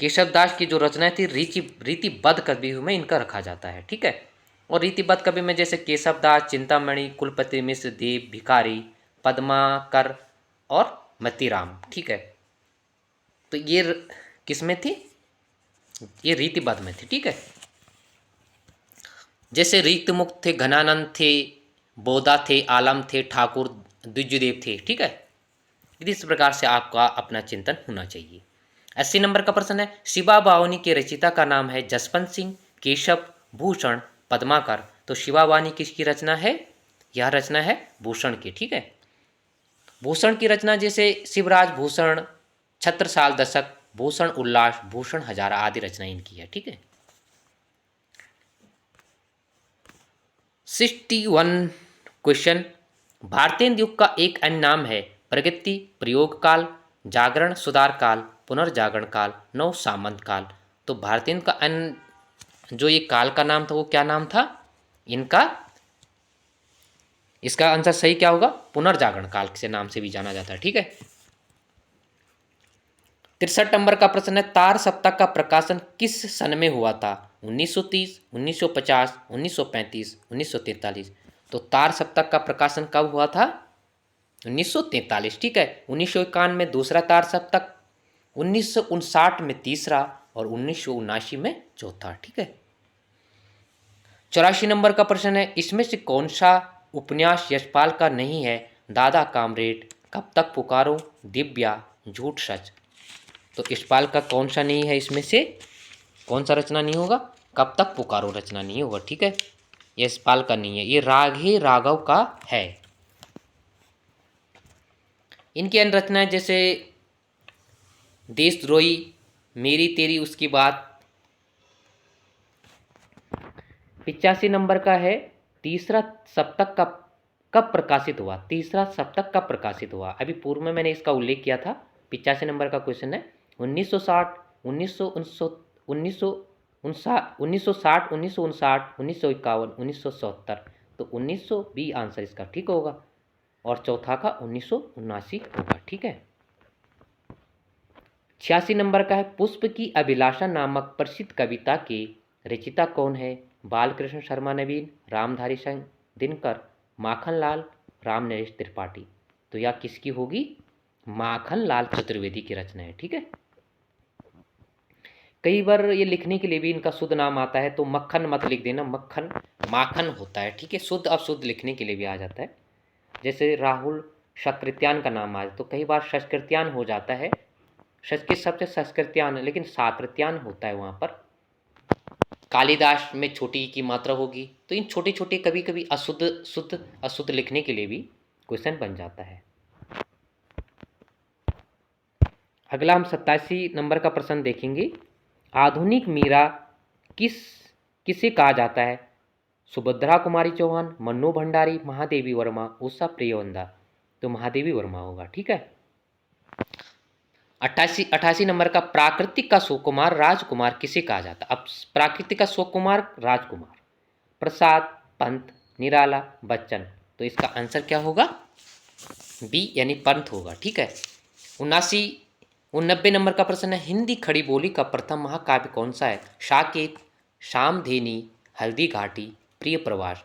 केशव दास की जो रचना थी रीतिबद्ध कवि में इनका रखा जाता है, ठीक है। और रीतिबद्ध कवि में जैसे केशव दास, चिंतामणि, कुलपति मिश्र, देव, भिखारी, पद्माकर और मतीराम, ठीक है। तो ये किस में थी? ये रीतिबद्ध में थी, ठीक है। जैसे रीतिमुक्त थे घनानंद थे, बोधा थे, आलम थे, ठाकुर द्विजदेव थे, ठीक है। इस प्रकार से आपका अपना चिंतन होना चाहिए। 80 नंबर का प्रश्न है। शिवा बावनी के रचिता का नाम है जसवंत सिंह, केशव, भूषण, पद्माकर। तो शिवा बावनी किसकी रचना है? यह रचना है भूषण की, ठीक है। भूषण की रचना जैसे शिवराज भूषण, छत्रसाल दशक, भूषण उल्लास, भूषण हजारा आदि रचना इनकी है, ठीक है। 61 क्वेश्चन। भारतीय युग का एक अन्य नाम है प्रगति, प्रयोग काल, जागरण सुधार काल, पुनर्जागरण काल, नव सामंत काल। तो भारतीय का अन्य जो ये काल का नाम था वो क्या नाम था इनका? इसका आंसर सही क्या होगा? पुनर्जागरण काल के नाम से भी जाना जाता है, ठीक है। 63 नंबर का प्रश्न है। तार सप्ताह का प्रकाशन किस सन में हुआ था? 1930, 1950, 1935, 1943। तो तार सप्ताह का प्रकाशन कब हुआ था? 1943, ठीक है। 1951 में दूसरा तार सप्ताह, 1959 में तीसरा और 1979 में चौथा, ठीक है। 84 नंबर का प्रश्न है। इसमें से कौन सा उपन्यास यशपाल का नहीं है? दादा कामरेड, कब तक पुकारो, दिव्या, झूठ सच। तो यशपाल का कौन सा नहीं है? इसमें से कौन सा रचना नहीं होगा? कब तक पुकारो रचना नहीं होगा, ठीक है। यशपाल का नहीं है, ये राघे राघव का है। इनकी अन्य रचनाएं जैसे देशद्रोही, मेरी तेरी उसकी बात। 85 नंबर का है। तीसरा सप्तक का कब प्रकाशित हुआ? तीसरा सप्तक कब प्रकाशित हुआ? अभी पूर्व में मैंने इसका उल्लेख किया था। 85 नंबर का क्वेश्चन है। 1960, 1960, 1959, 1951, 1970। तो 1920 आंसर इसका ठीक होगा और चौथा का 1979 होगा, ठीक है। 86 नंबर का है। पुष्प की अभिलाषा नामक प्रसिद्ध कविता के रचिता कौन है? बालकृष्ण शर्मा नवीन, रामधारी सिंह दिनकर, माखनलाल, रामनरेश त्रिपाठी। तो यह किसकी होगी? माखनलाल चतुर्वेदी की रचना है, ठीक है। कई बार ये लिखने के लिए भी इनका शुद्ध नाम आता है, तो मक्खन मत लिख देना, मक्खन माखन होता है, ठीक है। शुद्ध अशुद्ध लिखने के लिए भी आ जाता है। जैसे राहुल शकृत्यान का नाम आए तो कई बार शस्कृत्यान हो जाता है। संस्कृत शब्द से संस्कृत्यान, लेकिन साकृत्यान होता है वहाँ पर। कालिदास में छोटी की मात्रा होगी, तो इन छोटे छोटे कभी कभी अशुद्ध शुद्ध अशुद्ध लिखने के लिए भी क्वेश्चन बन जाता है। अगला हम 87 नंबर का प्रश्न देखेंगे। आधुनिक मीरा किसे कहा जाता है? सुभद्रा कुमारी चौहान, मन्नू भंडारी, महादेवी वर्मा, उषा प्रियवंदा। तो महादेवी वर्मा होगा, ठीक है। 88 नंबर का प्राकृतिक का सुकुमार राजकुमार किसे कहा जाता? अब प्राकृतिक का सुकुमार राजकुमार, प्रसाद, पंत, निराला, बच्चन। तो इसका आंसर क्या होगा? बी यानी पंत होगा, ठीक है। 90 नंबर का प्रश्न है, हिंदी खड़ी बोली का प्रथम महाकाव्य कौन सा है? साकेत, सामधेनी, हल्दी घाटी, प्रिय प्रवास।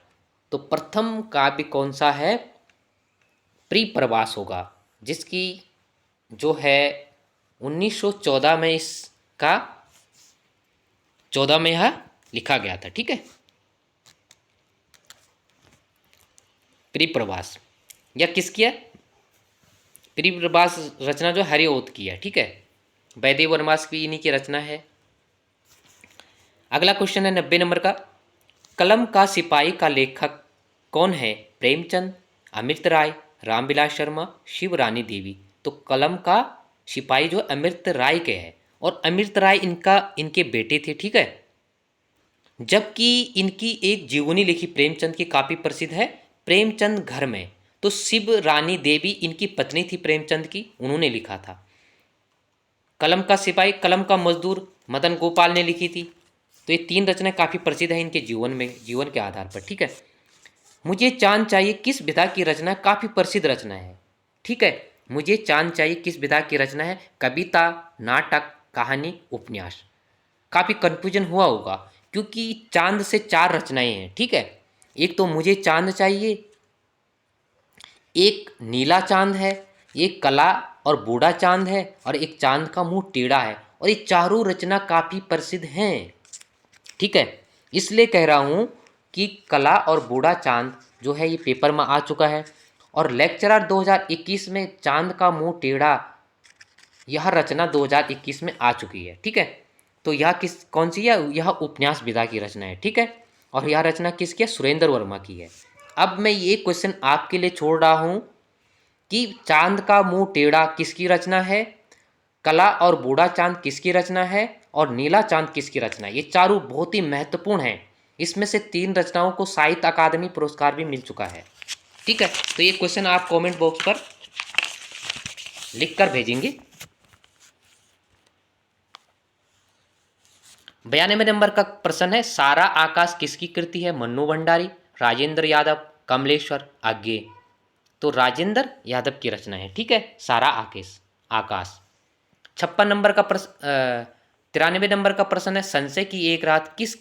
तो प्रथम काव्य कौन सा है? प्रिय प्रवास होगा, जिसकी जो है 1914 में इसका 14 में यह लिखा गया था, ठीक है। प्रिय प्रवास यह किसकी है? प्रिय प्रवास रचना जो हरिओत की है, ठीक है। वैदेही वर्मास की इन्हीं की रचना है। अगला क्वेश्चन है 90 नंबर का, कलम का सिपाही का लेखक कौन है? प्रेमचंद, अमृत राय, रामविलास शर्मा, शिवरानी देवी। तो कलम का सिपाही जो अमृत राय के है, और अमृत राय इनके बेटे थे, ठीक है। जबकि इनकी एक जीवनी लिखी प्रेमचंद की काफ़ी प्रसिद्ध है, प्रेमचंद घर में। तो शिव रानी देवी इनकी पत्नी थी प्रेमचंद की, उन्होंने लिखा था। कलम का सिपाही, कलम का मजदूर मदन गोपाल ने लिखी थी। तो ये 3 रचनाएं काफ़ी प्रसिद्ध है इनके जीवन के आधार पर, ठीक है। मुझे चांद चाहिए किस विधा की रचना? काफ़ी प्रसिद्ध रचना है, ठीक है। मुझे चांद चाहिए किस विधा की रचना है? कविता, नाटक, कहानी, उपन्यास। काफ़ी कन्फ्यूजन हुआ होगा, क्योंकि चांद से 4 रचनाएं हैं, ठीक है। एक तो मुझे चांद चाहिए, एक नीला चांद है, एक कला और बूढ़ा चांद है, और एक चांद का मुंह टेढ़ा है। और ये चारों रचना काफ़ी प्रसिद्ध हैं, ठीक है। इसलिए कह रहा हूँ कि कला और बूढ़ा चांद जो है ये पेपर में आ चुका है। और लेक्चरर 2021 में चांद का मुंह टेढ़ा यह रचना 2021 में आ चुकी है, ठीक है। तो यह कौन सी है? यह उपन्यास विधा की रचना है, ठीक है। और यह रचना किसकी है? सुरेंद्र वर्मा की है। अब मैं ये क्वेश्चन आपके लिए छोड़ रहा हूँ कि चांद का मुंह टेढ़ा किसकी रचना है, कला और बूढ़ा चांद किसकी रचना है, और नीला चांद किसकी रचना है। ये चारों बहुत ही महत्वपूर्ण हैं। इसमें से 3 रचनाओं को साहित्य अकादमी पुरस्कार भी मिल चुका है, ठीक है। तो ये क्वेश्चन आप कमेंट बॉक्स पर लिख कर भेजेंगे। 92 नंबर का प्रश्न है, सारा आकाश किसकी कृति है? मन्नू भंडारी, राजेंद्र यादव, कमलेश्वर, आज्ञे। तो राजेंद्र यादव की रचना है, ठीक है, सारा आकाश। 56 नंबर का प्रश्न 93 नंबर का प्रश्न है, संशय की एक रात किस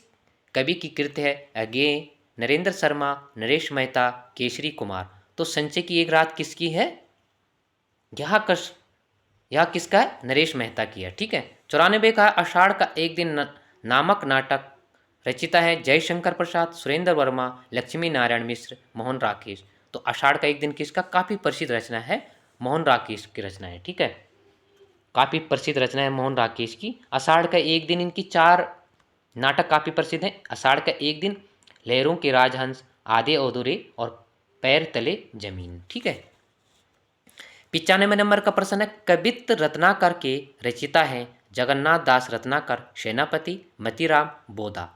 कवि की कृति है? अज्ञे, नरेंद्र शर्मा, नरेश मेहता, केसरी कुमार। तो संशय की एक रात किसकी है? यह किसका है? नरेश मेहता की है, ठीक है। 94 का आषाढ़ का एक दिन नामक नाटक रचिता है जयशंकर प्रसाद, सुरेंद्र वर्मा, लक्ष्मी नारायण मिश्र, मोहन राकेश। तो आषाढ़ का एक दिन किसका? काफ़ी प्रसिद्ध रचना है, मोहन राकेश की रचना है, ठीक है। काफ़ी प्रसिद्ध रचना है मोहन राकेश की। आषाढ़ का एक दिन इनकी 4 नाटक काफ़ी प्रसिद्ध हैं। आषाढ़ का एक दिन, लहरों के राजहंस, आधे अधूरे, और पैर तले जमीन, ठीक है। 95 नंबर का प्रश्न है, कवित्त रत्नाकर के रचिता हैं जगन्नाथ दास रत्नाकर, सेनापति, मतीराम, बोधा।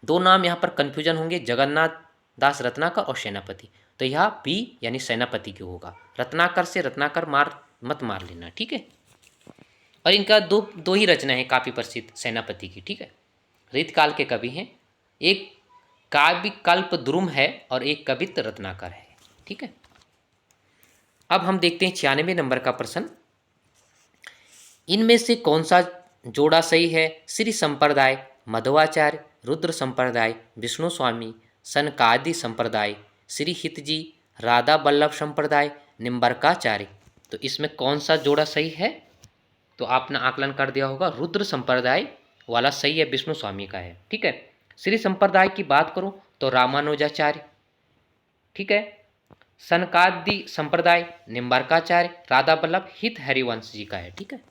2 नाम यहाँ पर कन्फ्यूजन होंगे, जगन्नाथ दास रत्नाकर और सेनापति। तो यह बी यानी सेनापति क्यों होगा? रत्नाकर से रत्नाकर मत मार लेना, ठीक है। और इनका दो ही रचना है काफ़ी प्रसिद्ध सेनापति की, ठीक है। रीतकाल के कवि हैं, एक काव्य कल्प द्रुम है और एक कवित्त रत्नाकर है, ठीक है। अब हम देखते हैं 96 नंबर का प्रश्न, इनमें से कौन सा जोड़ा सही है? श्री संप्रदाय, मध्वाचार्य, रुद्र संप्रदाय, विष्णु स्वामी, सनकादि संप्रदाय, श्री हितजी, राधा वल्लभ संप्रदाय, निम्बरकाचार्य। तो इसमें कौन सा जोड़ा सही है? तो आपने आकलन कर दिया होगा, रुद्र संप्रदाय वाला सही है, विष्णु स्वामी का है, ठीक है। श्री संप्रदाय की बात करूं तो रामानुजाचार्य, ठीक है। सनकादि संप्रदाय निम्बारकाचार्य, राधा वल्लभ, हित हरिवंश जी का है, ठीक है।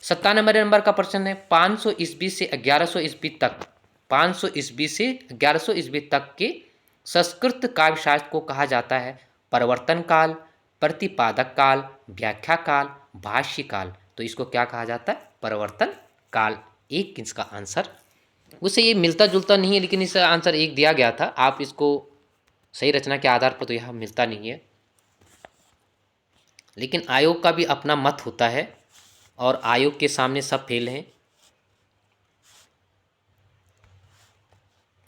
97 नंबर का प्रश्न है, 500 ईस्वी से 1100 ईस्वी तक 500 ईस्वी से 1100 ईस्वी तक के संस्कृत काव्य शास्त्र को कहा जाता है परिवर्तन काल, प्रतिपादक काल, व्याख्या काल, भाष्य काल। तो इसको क्या कहा जाता है? परिवर्तन काल। एक इसका आंसर उससे ये मिलता जुलता नहीं है, लेकिन इसका आंसर एक दिया गया था। आप इसको सही रचना के आधार पर तो यह मिलता नहीं है, लेकिन आयोग का भी अपना मत होता है और आयोग के सामने सब फेल हैं।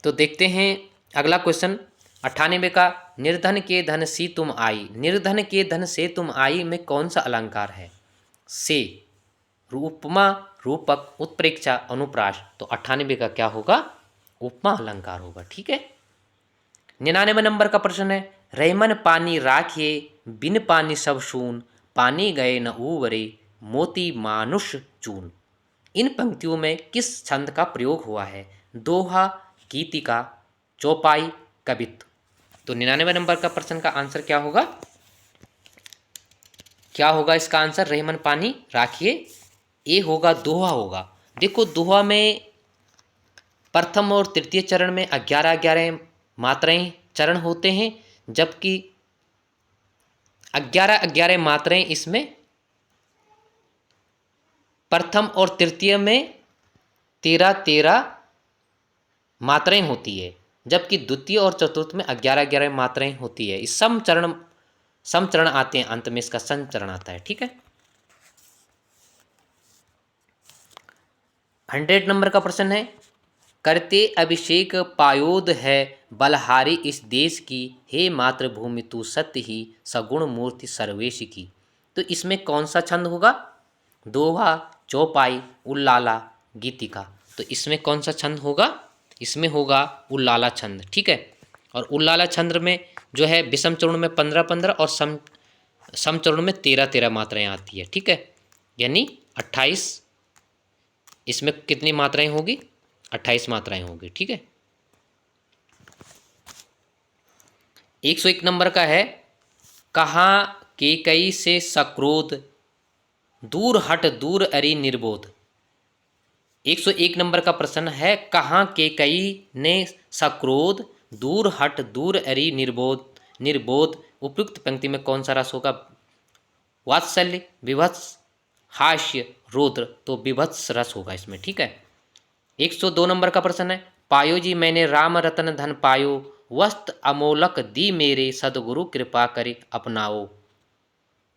तो देखते हैं अगला क्वेश्चन 98 का। निर्धन के धन सी तुम आई, निर्धन के धन से तुम आई में कौन सा अलंकार है? से, उपमा, रूपक, उत्प्रेक्षा, अनुप्रास। तो 98 का क्या होगा? उपमा अलंकार होगा। ठीक है। 99 नंबर का प्रश्न है, रहमन पानी राखिए बिन पानी सब सून, पानी गए न ऊवरे मोती मानुष चून। इन पंक्तियों में किस छंद का प्रयोग हुआ है? दोहा, गीतिका, चौपाई, कवित्व। तो 99 नंबर का प्रश्न का आंसर क्या होगा? क्या होगा इसका आंसर? रहमन पानी राखिए, ए होगा, दोहा होगा। देखो दोहा में प्रथम और तृतीय चरण में 11-11 मात्राएं चरण होते हैं, जबकि 11-11 मात्राएं इसमें प्रथम और तृतीय में 13-13 मात्राएं होती है, जबकि द्वितीय और चतुर्थ में 11-11 मात्राएं होती है। इस समचरण आते हैं, अंत में इसका संचरण आता है। ठीक है। 100 नंबर का प्रश्न है, करते अभिषेक पायोद है बलहारी इस देश की, हे मातृभूमि तू सत्य ही सगुण मूर्ति सर्वेश की। तो इसमें कौन सा छंद होगा? दोहा, चौपाई, उल्लाला, गीतिका। तो इसमें कौन सा छंद होगा? इसमें होगा उल्लाला छंद। ठीक है। और उल्लाला छंद में जो है विषम चरण में 15-15 और समचरण में 13-13 मात्राएं आती है। ठीक है। यानी 28, इसमें कितनी मात्राएं होगी? 28 मात्राएं होगी। ठीक है। 101 नंबर का है, कहाँ केकई से सक्रोध दूर हट दूर अरि निर्बोध। 101 नंबर का प्रश्न है, कहाँ केकई ने सक्रोध दूर हट दूर अरि निर्बोध निर्बोध। उपयुक्त पंक्ति में कौन सा रस होगा? वात्सल्य, विभत्स, हास्य, रौद्र। तो विभत्स रस होगा इसमें। ठीक है। 102 नंबर का प्रश्न है, पायो जी मैंने राम रतन धन पायो, वस्त्र अमोलक दी मेरे सदगुरु कृपा करे अपनाओ।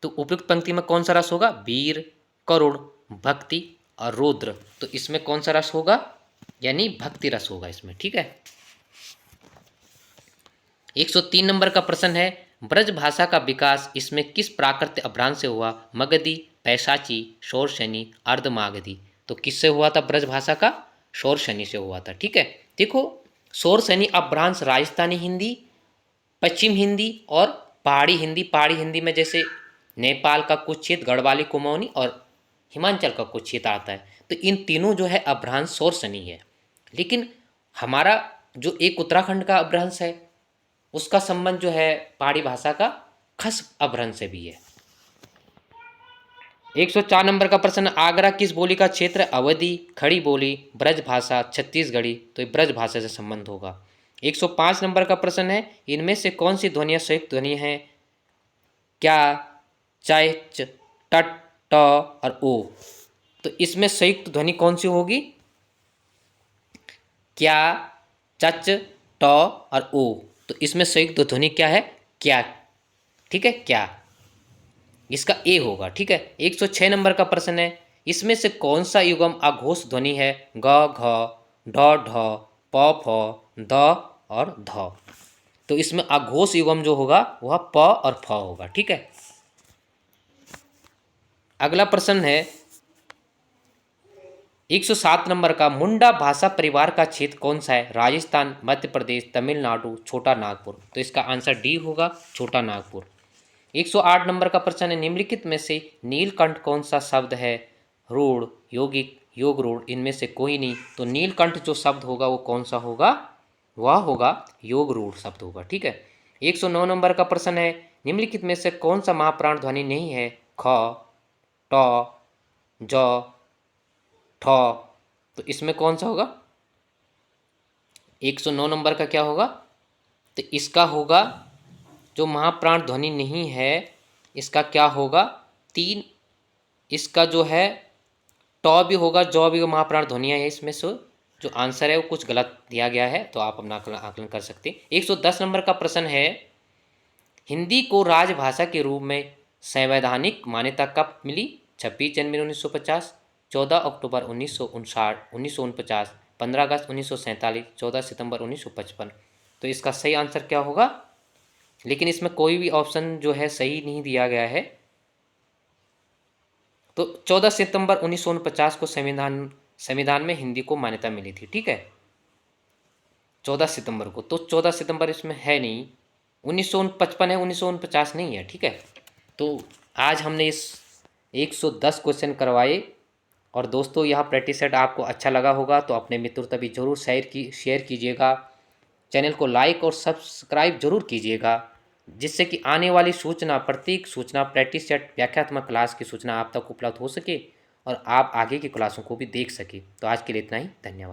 तो उपयुक्त पंक्ति में कौन सा रस होगा? वीर, करुण, भक्ति और रौद्र। तो इसमें कौन सा रस होगा? यानी भक्ति रस होगा इसमें। ठीक है। 103 नंबर का प्रश्न है, ब्रज भाषा का विकास इसमें किस प्राकृत अपभ्रंश से हुआ? मगधी, पैशाची, शौरसेनी, अर्धमागधी। तो किससे हुआ था ब्रज भाषा का? शौरसेनी से हुआ था। ठीक है। देखो शौरसेनी अपभ्रंश राजस्थानी हिंदी, पश्चिम हिंदी और पहाड़ी हिंदी। पहाड़ी हिंदी में जैसे नेपाल का कुछ क्षेत्र, गढ़वाली, कुमाऊनी और हिमाचल का कुछ क्षेत्र आता है। तो इन तीनों जो है अपभ्रंश शौरसेनी है। लेकिन हमारा जो एक उत्तराखंड का अपभ्रंश है, उसका संबंध जो है पहाड़ी भाषा का खस अपभ्रंश से भी है। 104 नंबर का प्रश्न, आगरा किस बोली का क्षेत्र? अवधी, खड़ी बोली, ब्रज भाषा, छत्तीसगढ़ी। तो ब्रज भाषा से संबंध होगा। 105 नंबर का प्रश्न है, इनमें से कौन सी ध्वनियाँ संयुक्त ध्वनि हैं? क्या, चय, टट, ट और ओ। तो इसमें संयुक्त ध्वनि कौन सी होगी? क्या, चच, ट और ओ। तो इसमें संयुक्त ध्वनि क्या है? क्या। ठीक है, क्या। इसका ए होगा। ठीक है। 106 नंबर का प्रश्न है, इसमें से कौन सा युग्म अघोष ध्वनि है? ग, घ, ढ, ढ, प, फ, द और ध। तो इसमें अघोष युग्म जो होगा वह प और फ होगा। ठीक है। अगला प्रश्न है 107 नंबर का, मुंडा भाषा परिवार का क्षेत्र कौन सा है? राजस्थान, मध्य प्रदेश, तमिलनाडु, छोटा नागपुर। तो इसका आंसर डी होगा, छोटा नागपुर। 108 नंबर का प्रश्न है, निम्नलिखित में से नीलकंठ कौन सा शब्द है? रूढ़, यौगिक, योग रूढ़, इनमें से कोई नहीं। तो नीलकंठ जो शब्द होगा वो कौन सा होगा? वह होगा योग रूढ़ शब्द होगा। ठीक है। 109 नंबर का प्रश्न है, निम्नलिखित में से कौन सा महाप्राण ध्वनि नहीं है? ख, ट, ज, ठ। तो इसमें कौन सा होगा? 109 नंबर का क्या होगा? तो इसका होगा जो महाप्राण ध्वनि नहीं है, इसका क्या होगा? 3, इसका जो है ट भी होगा, ज भी महाप्राण ध्वनियाँ है इसमें से। जो आंसर है वो कुछ गलत दिया गया है, तो आप अपना आकलन कर सकते हैं। 110 नंबर का प्रश्न है, हिंदी को राजभाषा के रूप में संवैधानिक मान्यता कब मिली? 26 जनवरी 1950, 14 अक्टूबर 1949, 15 अगस्त 1947, 14 सितंबर 1955। तो इसका सही आंसर क्या होगा? लेकिन इसमें कोई भी ऑप्शन जो है सही नहीं दिया गया है। तो 14 सितंबर 1949 को संविधान में हिंदी को मान्यता मिली थी। ठीक है, 14 सितंबर को। तो 14 सितंबर इसमें है नहीं, 1955 है, 1949 नहीं है। ठीक है, तो आज हमने इस 110 क्वेश्चन करवाए। और दोस्तों, यह प्रैक्टिस सेट आपको अच्छा लगा होगा तो अपने मित्रों तक भी जरूर शेयर कीजिएगा। चैनल को लाइक और सब्सक्राइब जरूर कीजिएगा, जिससे कि आने वाली सूचना, प्रत्येक सूचना, प्रैक्टिस सेट व्याख्यात्मक क्लास की सूचना आप तक उपलब्ध हो सके और आप आगे की क्लासों को भी देख सके। तो आज के लिए इतना ही, धन्यवाद।